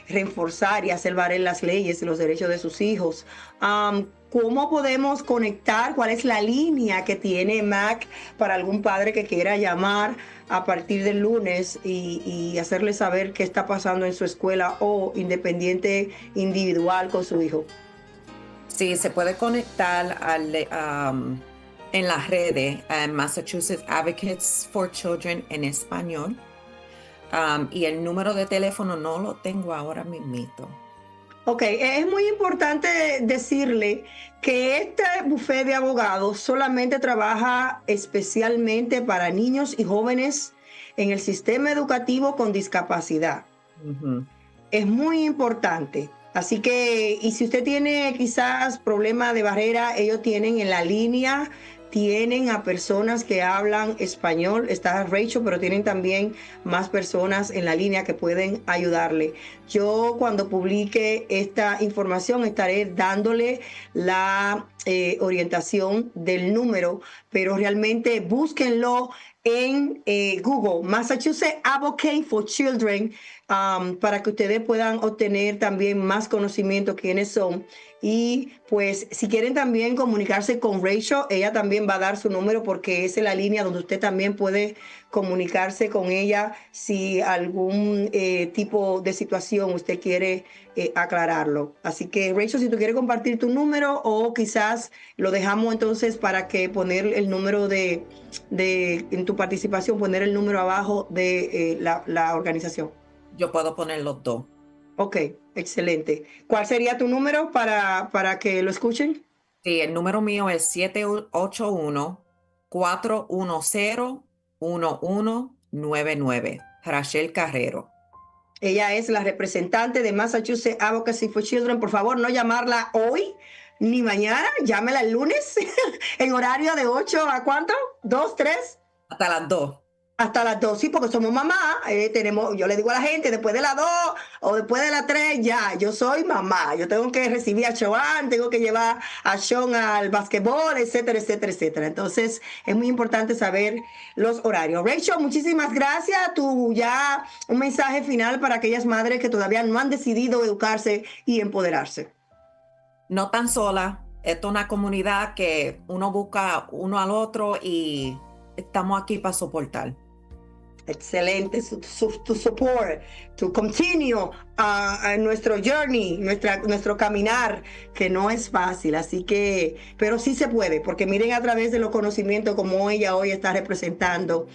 Speaker 12: reforzar y hacer valer las leyes y los derechos de sus hijos. ¿Cómo podemos conectar? ¿Cuál es la línea que tiene MAC para algún padre que quiera llamar a partir del lunes y hacerle saber qué está pasando en su escuela o independiente individual con su hijo?
Speaker 16: Sí, se puede conectar en las redes Massachusetts Advocates for Children en español. Y el número de teléfono no lo tengo ahora mismito.
Speaker 12: Ok, es muy importante decirle que este bufete de abogados solamente trabaja especialmente para niños y jóvenes en el sistema educativo con discapacidad.
Speaker 16: Uh-huh.
Speaker 12: Es muy importante. Así que, y si usted tiene quizás problema de barrera, ellos tienen en la línea, tienen a personas que hablan español. Está Rachel, pero tienen también más personas en la línea que pueden ayudarle. Yo, cuando publique esta información, estaré dándole la orientación del número, pero realmente búsquenlo en Google, Massachusetts Advocate for Children, para que ustedes puedan obtener también más conocimiento quiénes son. Y pues si quieren también comunicarse con Rachel, ella también va a dar su número, porque esa es la línea donde usted también puede comunicarse con ella si algún tipo de situación usted quiere aclararlo. Así que Rachel, si tú quieres compartir tu número, o quizás lo dejamos entonces para que poner el número en tu participación, poner el número abajo de la organización.
Speaker 16: Yo puedo poner los dos.
Speaker 12: Ok, excelente. ¿Cuál sería tu número para que lo escuchen?
Speaker 16: Sí, el número mío es 781-410-1199. Rachel Carrero.
Speaker 12: Ella es la representante de Massachusetts Advocacy for Children. Por favor, no llamarla hoy. ni mañana, llámela el lunes en horario de 8 a ¿cuánto? ¿2, 3?
Speaker 16: Hasta las 2.
Speaker 12: Hasta las 2, sí, porque somos mamá. Yo le digo a la gente, después de las 2 o después de las 3, ya, yo soy mamá. Yo tengo que recibir a Joan, tengo que llevar a Sean al basquetbol, etcétera, etcétera, etcétera. Entonces, es muy importante saber los horarios. Rachel, muchísimas gracias. Tú ya un mensaje final para aquellas madres que todavía no han decidido educarse y empoderarse.
Speaker 16: No tan sola. Esto es una comunidad que uno busca uno al otro y estamos aquí para soportar.
Speaker 12: Excelente, to support, to continue nuestro journey, nuestro caminar, que no es fácil, así que, pero sí se puede, porque miren a través de los conocimientos como ella hoy está representando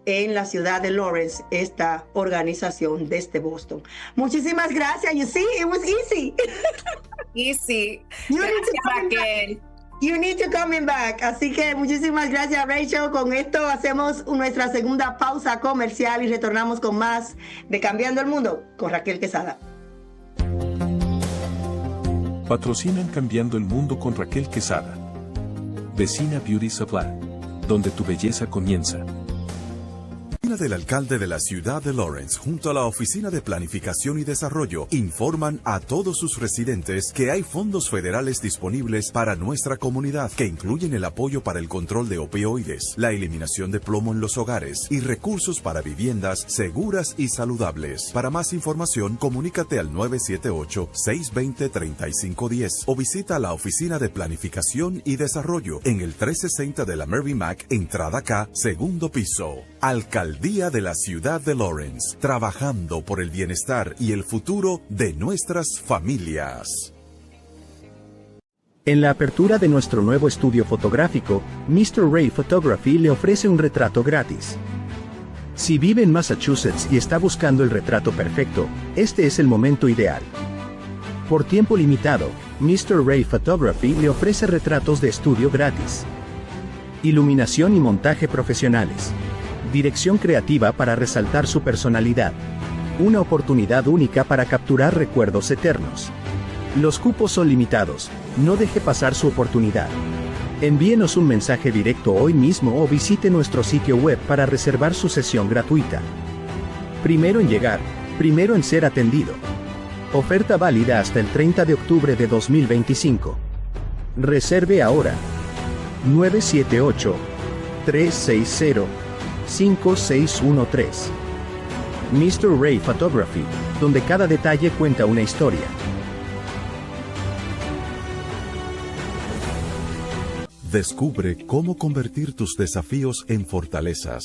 Speaker 12: en la ciudad de Lawrence esta organización desde Boston. Muchísimas gracias. You see, it was easy.
Speaker 16: Easy.
Speaker 12: You need to come back. Así que muchísimas gracias, Rachel. Con esto hacemos nuestra segunda pausa comercial y retornamos con más de Cambiando el Mundo con Raquel Quesada.
Speaker 1: Patrocinan Cambiando el Mundo con Raquel Quesada. Vecina Beauty Supply, donde tu belleza comienza.
Speaker 13: Del alcalde de la ciudad de Lawrence junto a la Oficina de Planificación y Desarrollo informan a todos sus residentes que hay fondos federales disponibles para nuestra comunidad que incluyen el apoyo para el control de opioides, la eliminación de plomo en los hogares y recursos para viviendas seguras y saludables. Para más información, comunícate al 978-620-3510 o visita la Oficina de Planificación y Desarrollo en el 360 de la Mary Mac, entrada K, segundo piso. Alcaldía de la ciudad de Lawrence, trabajando por el bienestar y el futuro de nuestras familias.
Speaker 14: En la apertura de nuestro nuevo estudio fotográfico, Mr. Ray Photography le ofrece un retrato gratis. Si vive en Massachusetts y está buscando el retrato perfecto, este es el momento ideal. Por tiempo limitado, Mr. Ray Photography le ofrece retratos de estudio gratis. Iluminación y montaje profesionales. Dirección creativa para resaltar su personalidad. Una oportunidad única para capturar recuerdos eternos. Los cupos son limitados, no deje pasar su oportunidad. Envíenos un mensaje directo hoy mismo o visite nuestro sitio web para reservar su sesión gratuita. Primero en llegar, primero en ser atendido. Oferta válida hasta el 30 de octubre de 2025. Reserve ahora. 978-360-5613. Mr. Ray Photography, donde cada detalle cuenta una historia.
Speaker 13: Descubre cómo convertir tus desafíos en fortalezas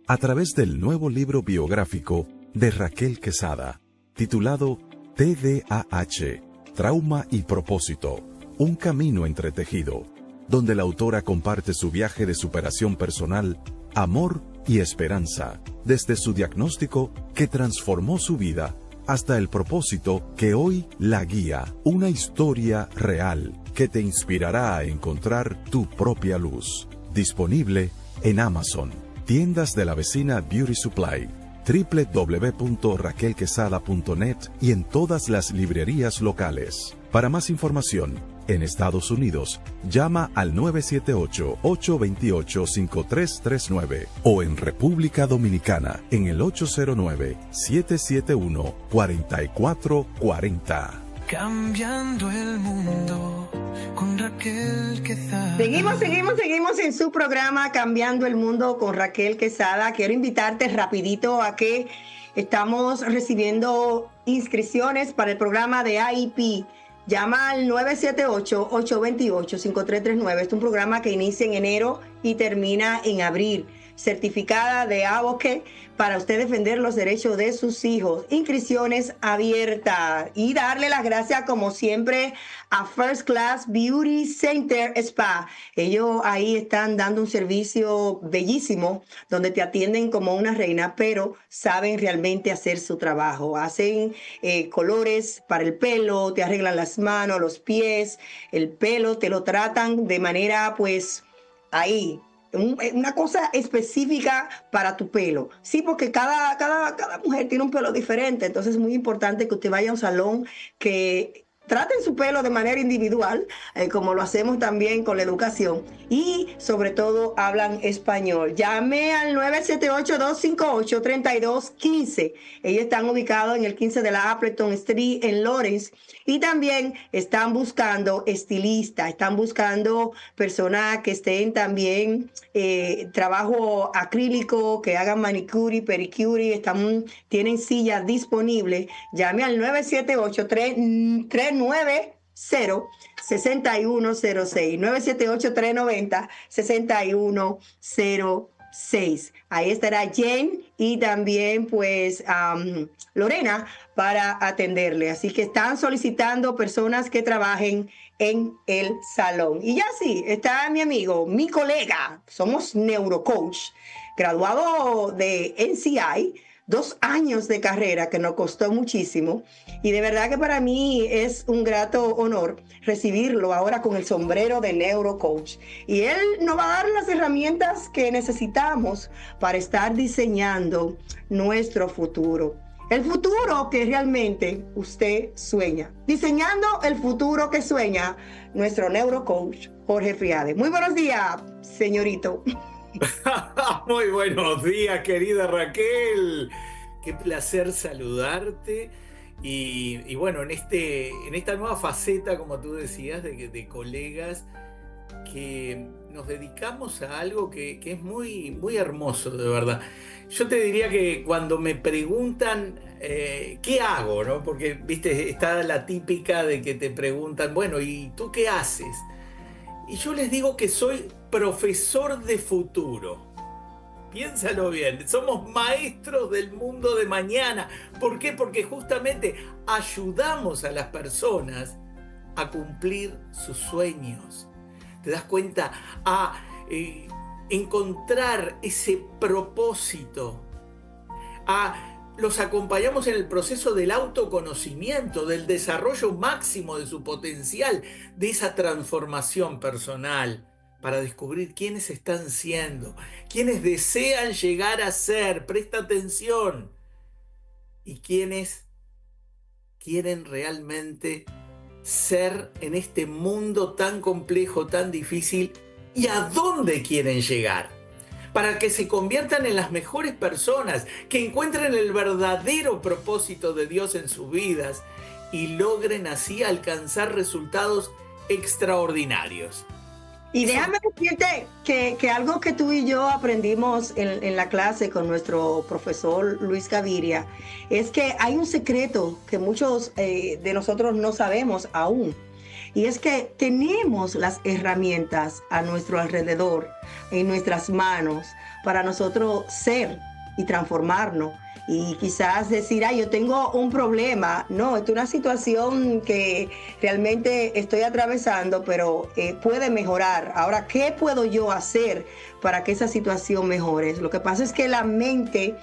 Speaker 13: a través del nuevo libro biográfico de Raquel Quesada, titulado TDAH, Trauma y Propósito, un camino entretejido, donde la autora comparte su viaje de superación personal, amor y esperanza, desde su diagnóstico que transformó su vida hasta el propósito que hoy la guía, una historia real que te inspirará a encontrar tu propia luz. Disponible en Amazon, tiendas de la vecina Beauty Supply, www.raquelquesada.net y en todas las librerías locales. Para más información, en Estados Unidos, llama al 978-828-5339 o en República Dominicana en el 809-771-4440.
Speaker 11: Cambiando el mundo con Raquel Quesada.
Speaker 12: Seguimos en su programa Cambiando el Mundo con Raquel Quesada. Quiero invitarte rapidito a que estamos recibiendo inscripciones para el programa de AIP. Llama al 978-828-5339. Es un programa que inicia en enero y termina en abril. Certificada de Advocate para usted defender los derechos de sus hijos. Inscripciones abiertas. Y darle las gracias, como siempre, a First Class Beauty Center Spa. Ellos ahí están dando un servicio bellísimo, donde te atienden como una reina, pero saben realmente hacer su trabajo. Hacen colores para el pelo, te arreglan las manos, los pies, el pelo, te lo tratan de manera, pues, ahí. Una cosa específica para tu pelo. Sí, porque cada mujer tiene un pelo diferente. Entonces es muy importante que usted vaya a un salón que traten su pelo de manera individual, como lo hacemos también con la educación, y sobre todo hablan español. Llame al 978-258-3215. Ellos están ubicados en el 15 de la Appleton Street en Lawrence, y también están buscando estilistas, están buscando personas que estén también trabajo acrílico, que hagan manicure, pedicure, tienen sillas disponibles. Llame al 978-390-6106, 978-390-6106. Ahí estará Jen y también pues Lorena para atenderle. Así que están solicitando personas que trabajen en el salón. Y ya sí, está mi amigo, mi colega, somos neurocoach, graduado de NCI, 2 años de carrera que nos costó muchísimo, y de verdad que para mí es un grato honor recibirlo ahora con el sombrero de neurocoach, y él nos va a dar las herramientas que necesitamos para estar diseñando nuestro futuro. El futuro que realmente usted sueña. Diseñando el futuro que sueña nuestro neurocoach Jorge Friade. Muy buenos días, señorito.
Speaker 17: Muy buenos días, querida Raquel. Qué placer saludarte. Y bueno, en esta nueva faceta, como tú decías, de colegas que nos dedicamos a algo que es muy, muy hermoso, de verdad. Yo te diría que cuando me preguntan qué hago, ¿no? Porque, viste, está la típica de que te preguntan, bueno, ¿y tú qué haces? Y yo les digo que soy profesor de futuro. Piénsalo bien, somos maestros del mundo de mañana. ¿Por qué? Porque justamente ayudamos a las personas a cumplir sus sueños. ¿Te das cuenta? A encontrar ese propósito. Los acompañamos en el proceso del autoconocimiento, del desarrollo máximo de su potencial, de esa transformación personal, para descubrir quiénes están siendo, quiénes desean llegar a ser, presta atención, y quiénes quieren realmente ser en este mundo tan complejo, tan difícil, y a dónde quieren llegar, para que se conviertan en las mejores personas, que encuentren el verdadero propósito de Dios en sus vidas y logren así alcanzar resultados extraordinarios.
Speaker 12: Y déjame decirte que algo que tú y yo aprendimos en la clase con nuestro profesor Luis Gaviria es que hay un secreto que muchos de nosotros no sabemos aún. Y es que tenemos las herramientas a nuestro alrededor, en nuestras manos, para nosotros ser y transformarnos. Y quizás decir, yo tengo un problema. No, es una situación que realmente estoy atravesando, pero puede mejorar. Ahora, ¿qué puedo yo hacer para que esa situación mejore? Lo que pasa es que la mente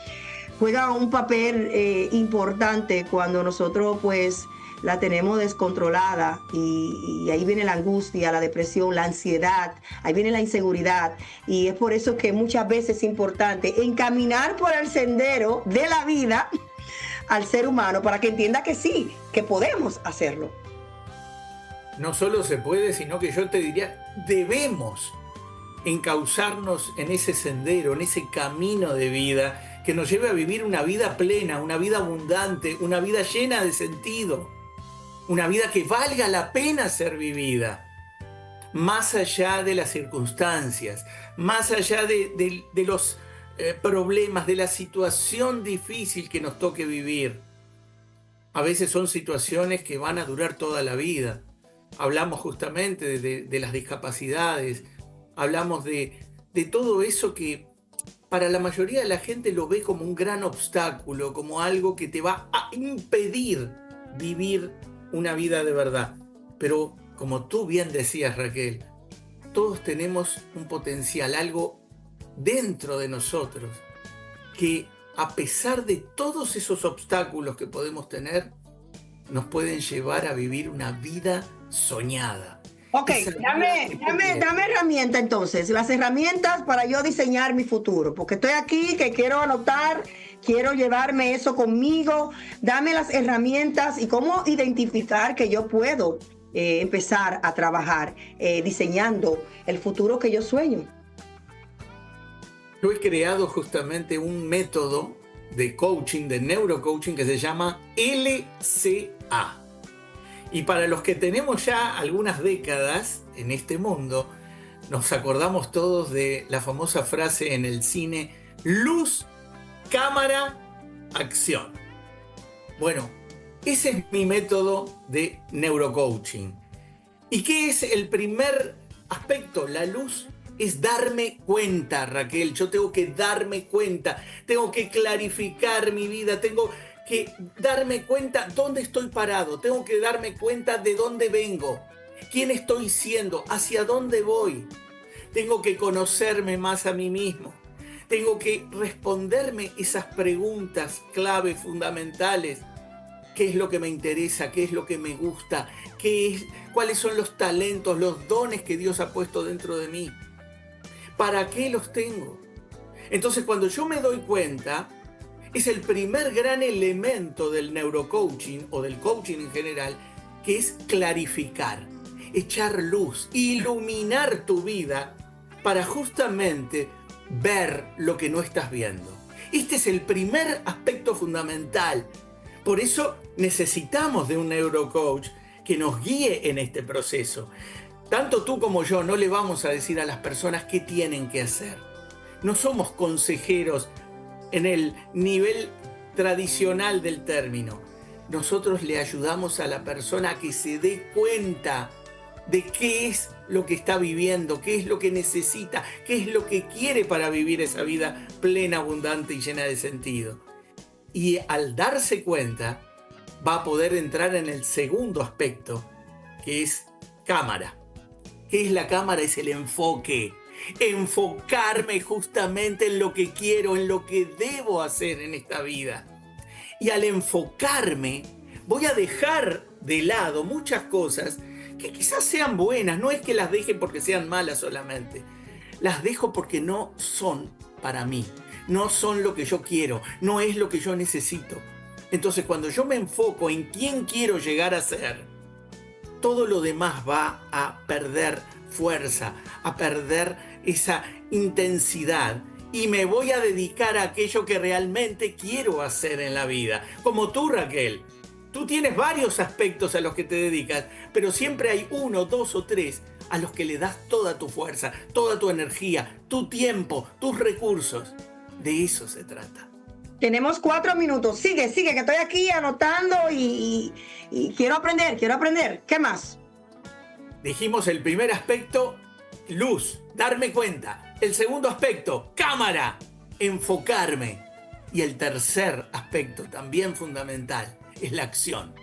Speaker 12: juega un papel importante cuando nosotros pues la tenemos descontrolada, y ahí viene la angustia, la depresión, la ansiedad, ahí viene la inseguridad, y es por eso que muchas veces es importante encaminar por el sendero de la vida al ser humano para que entienda que sí, que podemos hacerlo.
Speaker 17: No solo se puede, sino que yo te diría, debemos encauzarnos en ese sendero, en ese camino de vida que nos lleve a vivir una vida plena, una vida abundante, una vida llena de sentido. Una vida que valga la pena ser vivida, más allá de las circunstancias, más allá de los problemas, de la situación difícil que nos toque vivir. A veces son situaciones que van a durar toda la vida. Hablamos justamente de las discapacidades, hablamos de todo eso que para la mayoría de la gente lo ve como un gran obstáculo, como algo que te va a impedir vivir una vida de verdad. Pero como tú bien decías, Raquel, todos tenemos un potencial, algo dentro de nosotros que, a pesar de todos esos obstáculos que podemos tener, nos pueden llevar a vivir una vida soñada.
Speaker 12: Ok, dame herramienta entonces, las herramientas para yo diseñar mi futuro, porque estoy aquí que quiero anotar quiero llevarme eso conmigo. Dame las herramientas y cómo identificar que yo puedo empezar a trabajar diseñando el futuro que yo sueño.
Speaker 17: Yo he creado justamente un método de coaching, de neurocoaching, que se llama LCA. Y para los que tenemos ya algunas décadas en este mundo, nos acordamos todos de la famosa frase en el cine: luz, cámara, acción. Bueno, ese es mi método de neurocoaching. ¿Y qué es el primer aspecto? La luz es darme cuenta, Raquel. Yo tengo que darme cuenta, tengo que clarificar mi vida, tengo que darme cuenta dónde estoy parado, tengo que darme cuenta de dónde vengo, quién estoy siendo, hacia dónde voy. Tengo que conocerme más a mí mismo. Tengo que responderme esas preguntas clave, fundamentales. ¿Qué es lo que me interesa? ¿Qué es lo que me gusta? ¿Cuáles son los talentos, los dones que Dios ha puesto dentro de mí? ¿Para qué los tengo? Entonces, cuando yo me doy cuenta, es el primer gran elemento del neurocoaching o del coaching en general, que es clarificar, echar luz, iluminar tu vida para justamente ver lo que no estás viendo. Este es el primer aspecto fundamental. Por eso necesitamos de un neurocoach que nos guíe en este proceso. Tanto tú como yo no le vamos a decir a las personas qué tienen que hacer. No somos consejeros en el nivel tradicional del término. Nosotros le ayudamos a la persona a que se dé cuenta de qué es lo que está viviendo, qué es lo que necesita, qué es lo que quiere para vivir esa vida plena, abundante y llena de sentido. Y al darse cuenta, va a poder entrar en el segundo aspecto, que es cámara. ¿Qué es la cámara? Es el enfoque. Enfocarme justamente en lo que quiero, en lo que debo hacer en esta vida. Y al enfocarme, voy a dejar de lado muchas cosas que quizás sean buenas. No es que las deje porque sean malas solamente. Las dejo porque no son para mí. No son lo que yo quiero. No es lo que yo necesito. Entonces, cuando yo me enfoco en quién quiero llegar a ser, todo lo demás va a perder fuerza, a perder esa intensidad, y me voy a dedicar a aquello que realmente quiero hacer en la vida. Como tú, Raquel. Tú tienes varios aspectos a los que te dedicas, pero siempre hay 1, 2 o 3 a los que le das toda tu fuerza, toda tu energía, tu tiempo, tus recursos. De eso se trata.
Speaker 12: Tenemos 4 minutos. Sigue, que estoy aquí anotando y quiero aprender. ¿Qué más?
Speaker 17: Dijimos el primer aspecto, luz, darme cuenta. El segundo aspecto, cámara, enfocarme. Y el tercer aspecto, también fundamental, es la acción.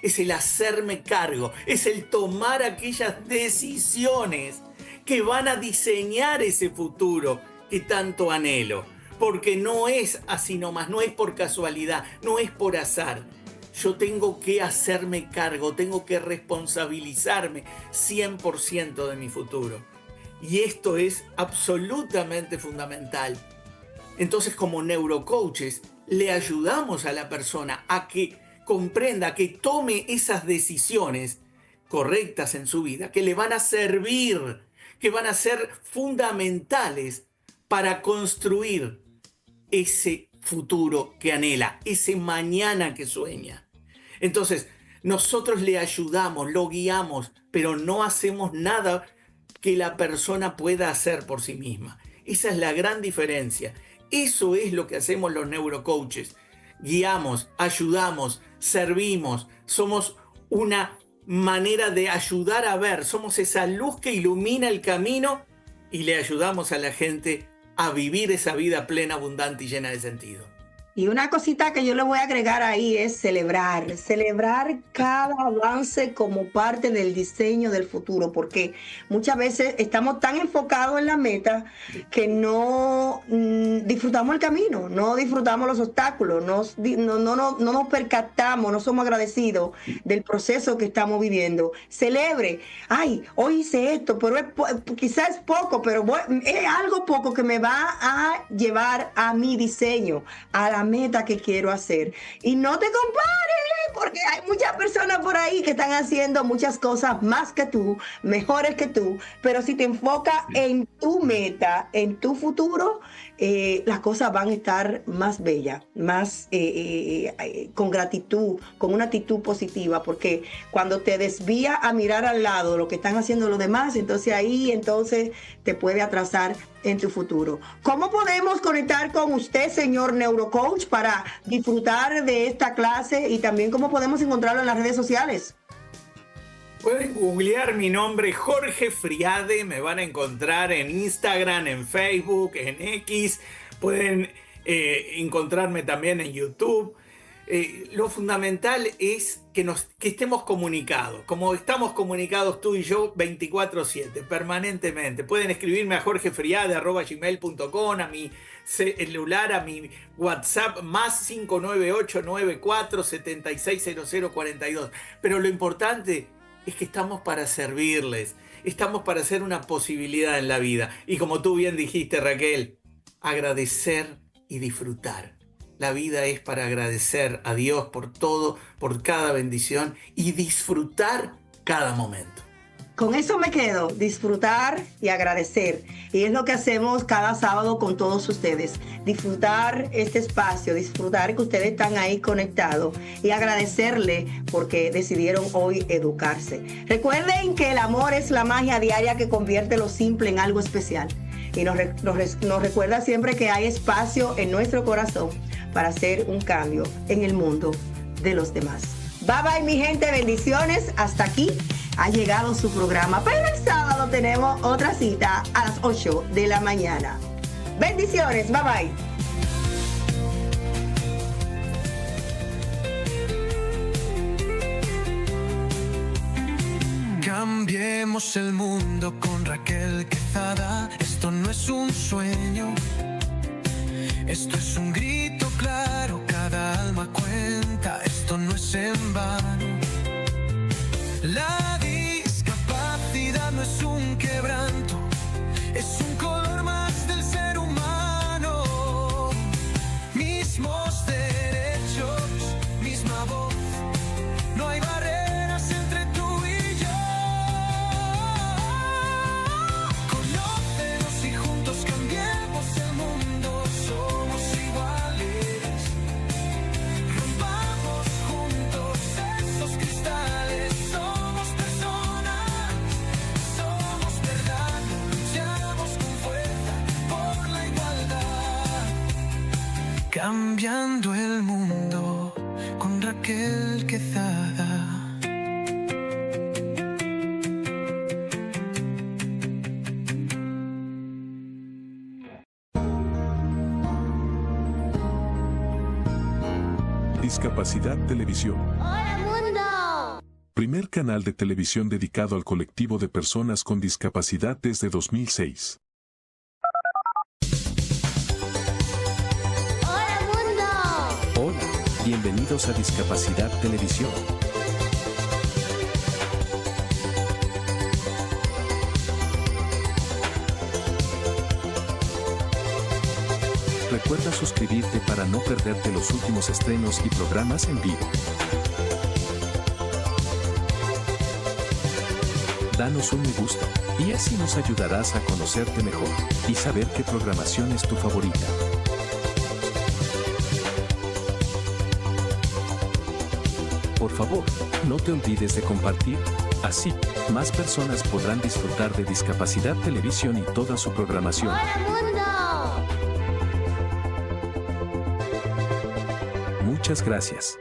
Speaker 17: Es el hacerme cargo, es el tomar aquellas decisiones que van a diseñar ese futuro que tanto anhelo. Porque no es así nomás, no es por casualidad, no es por azar. Yo tengo que hacerme cargo, tengo que responsabilizarme 100% de mi futuro. Y esto es absolutamente fundamental. Entonces, como neurocoaches, le ayudamos a la persona a que comprenda, que tome esas decisiones correctas en su vida, que le van a servir, que van a ser fundamentales para construir ese futuro que anhela, ese mañana que sueña. Entonces, nosotros le ayudamos, lo guiamos, pero no hacemos nada que la persona pueda hacer por sí misma. Esa es la gran diferencia. Eso es lo que hacemos los neurocoaches. Guiamos, ayudamos, servimos. Somos una manera de ayudar a ver. Somos esa luz que ilumina el camino y le ayudamos a la gente a vivir esa vida plena, abundante y llena de sentido.
Speaker 12: Y una cosita que yo le voy a agregar ahí es celebrar cada avance como parte del diseño del futuro, porque muchas veces estamos tan enfocados en la meta que no disfrutamos el camino, no disfrutamos los obstáculos, no nos percatamos, no somos agradecidos del proceso que estamos viviendo. Celebre, hoy hice esto, pero quizás es poco, pero es algo poco que me va a llevar a mi diseño, a la meta que quiero hacer. Y no te compares, porque hay muchas personas por ahí que están haciendo muchas cosas más que tú, mejores que tú, pero si te enfocas en tu meta, en tu futuro, las cosas van a estar más bellas, más con gratitud, con una actitud positiva, porque cuando te desvías a mirar al lado lo que están haciendo los demás, entonces ahí te puede atrasar en tu futuro. ¿Cómo podemos conectar con usted, señor neurocoach, para disfrutar de esta clase y también cómo podemos encontrarlo en las redes sociales?
Speaker 17: Pueden googlear mi nombre, Jorge Friade, me van a encontrar en Instagram, en Facebook, en X, pueden encontrarme también en YouTube. Lo fundamental es que estemos comunicados, como estamos comunicados tú y yo 24/7, permanentemente. Pueden escribirme a jorgefriade@gmail.com, a mi celular, a mi WhatsApp, más 598-94-760042. Pero lo importante es que estamos para servirles, estamos para hacer una posibilidad en la vida. Y como tú bien dijiste, Raquel, agradecer y disfrutar. La vida es para agradecer a Dios por todo, por cada bendición y disfrutar cada momento.
Speaker 12: Con eso me quedo, disfrutar y agradecer. Y es lo que hacemos cada sábado con todos ustedes. Disfrutar este espacio, disfrutar que ustedes están ahí conectados y agradecerle porque decidieron hoy educarse. Recuerden que el amor es la magia diaria que convierte lo simple en algo especial. Y nos recuerda siempre que hay espacio en nuestro corazón para hacer un cambio en el mundo de los demás. Bye bye, mi gente, bendiciones. Hasta aquí ha llegado su programa, pero el sábado tenemos otra cita a las 8 de la mañana. Bendiciones, bye bye.
Speaker 11: Cambiemos el mundo con Raquel Quezada. Esto no es un sueño, esto es un grito claro, cada alma cuenta, esto no es en vano. La discapacidad no es un quebranto, es un color más del ser humano. Mismos derechos, misma voz, no hay barreras entre tú y yo. Conócenos y juntos cambiemos el mundo, somos iguales. Rompamos juntos esos cristales, somos personas, somos verdad, luchamos con fuerza por la igualdad. Cambiando el mundo con Raquel Quezada.
Speaker 1: Discapacidad Televisión.
Speaker 2: ¡Hola, mundo!
Speaker 1: Primer canal de televisión dedicado al colectivo de personas con discapacidad desde 2006.
Speaker 2: ¡Hola, mundo!
Speaker 3: Hola, bienvenidos a Discapacidad Televisión. Recuerda suscribirte para no perderte los últimos estrenos y programas en vivo. Danos un me gusta, y así nos ayudarás a conocerte mejor y saber qué programación es tu favorita. Por favor, no te olvides de compartir, así, más personas podrán disfrutar de Discapacidad Televisión y toda su programación.
Speaker 2: ¡Hola, mundo!
Speaker 1: Muchas gracias.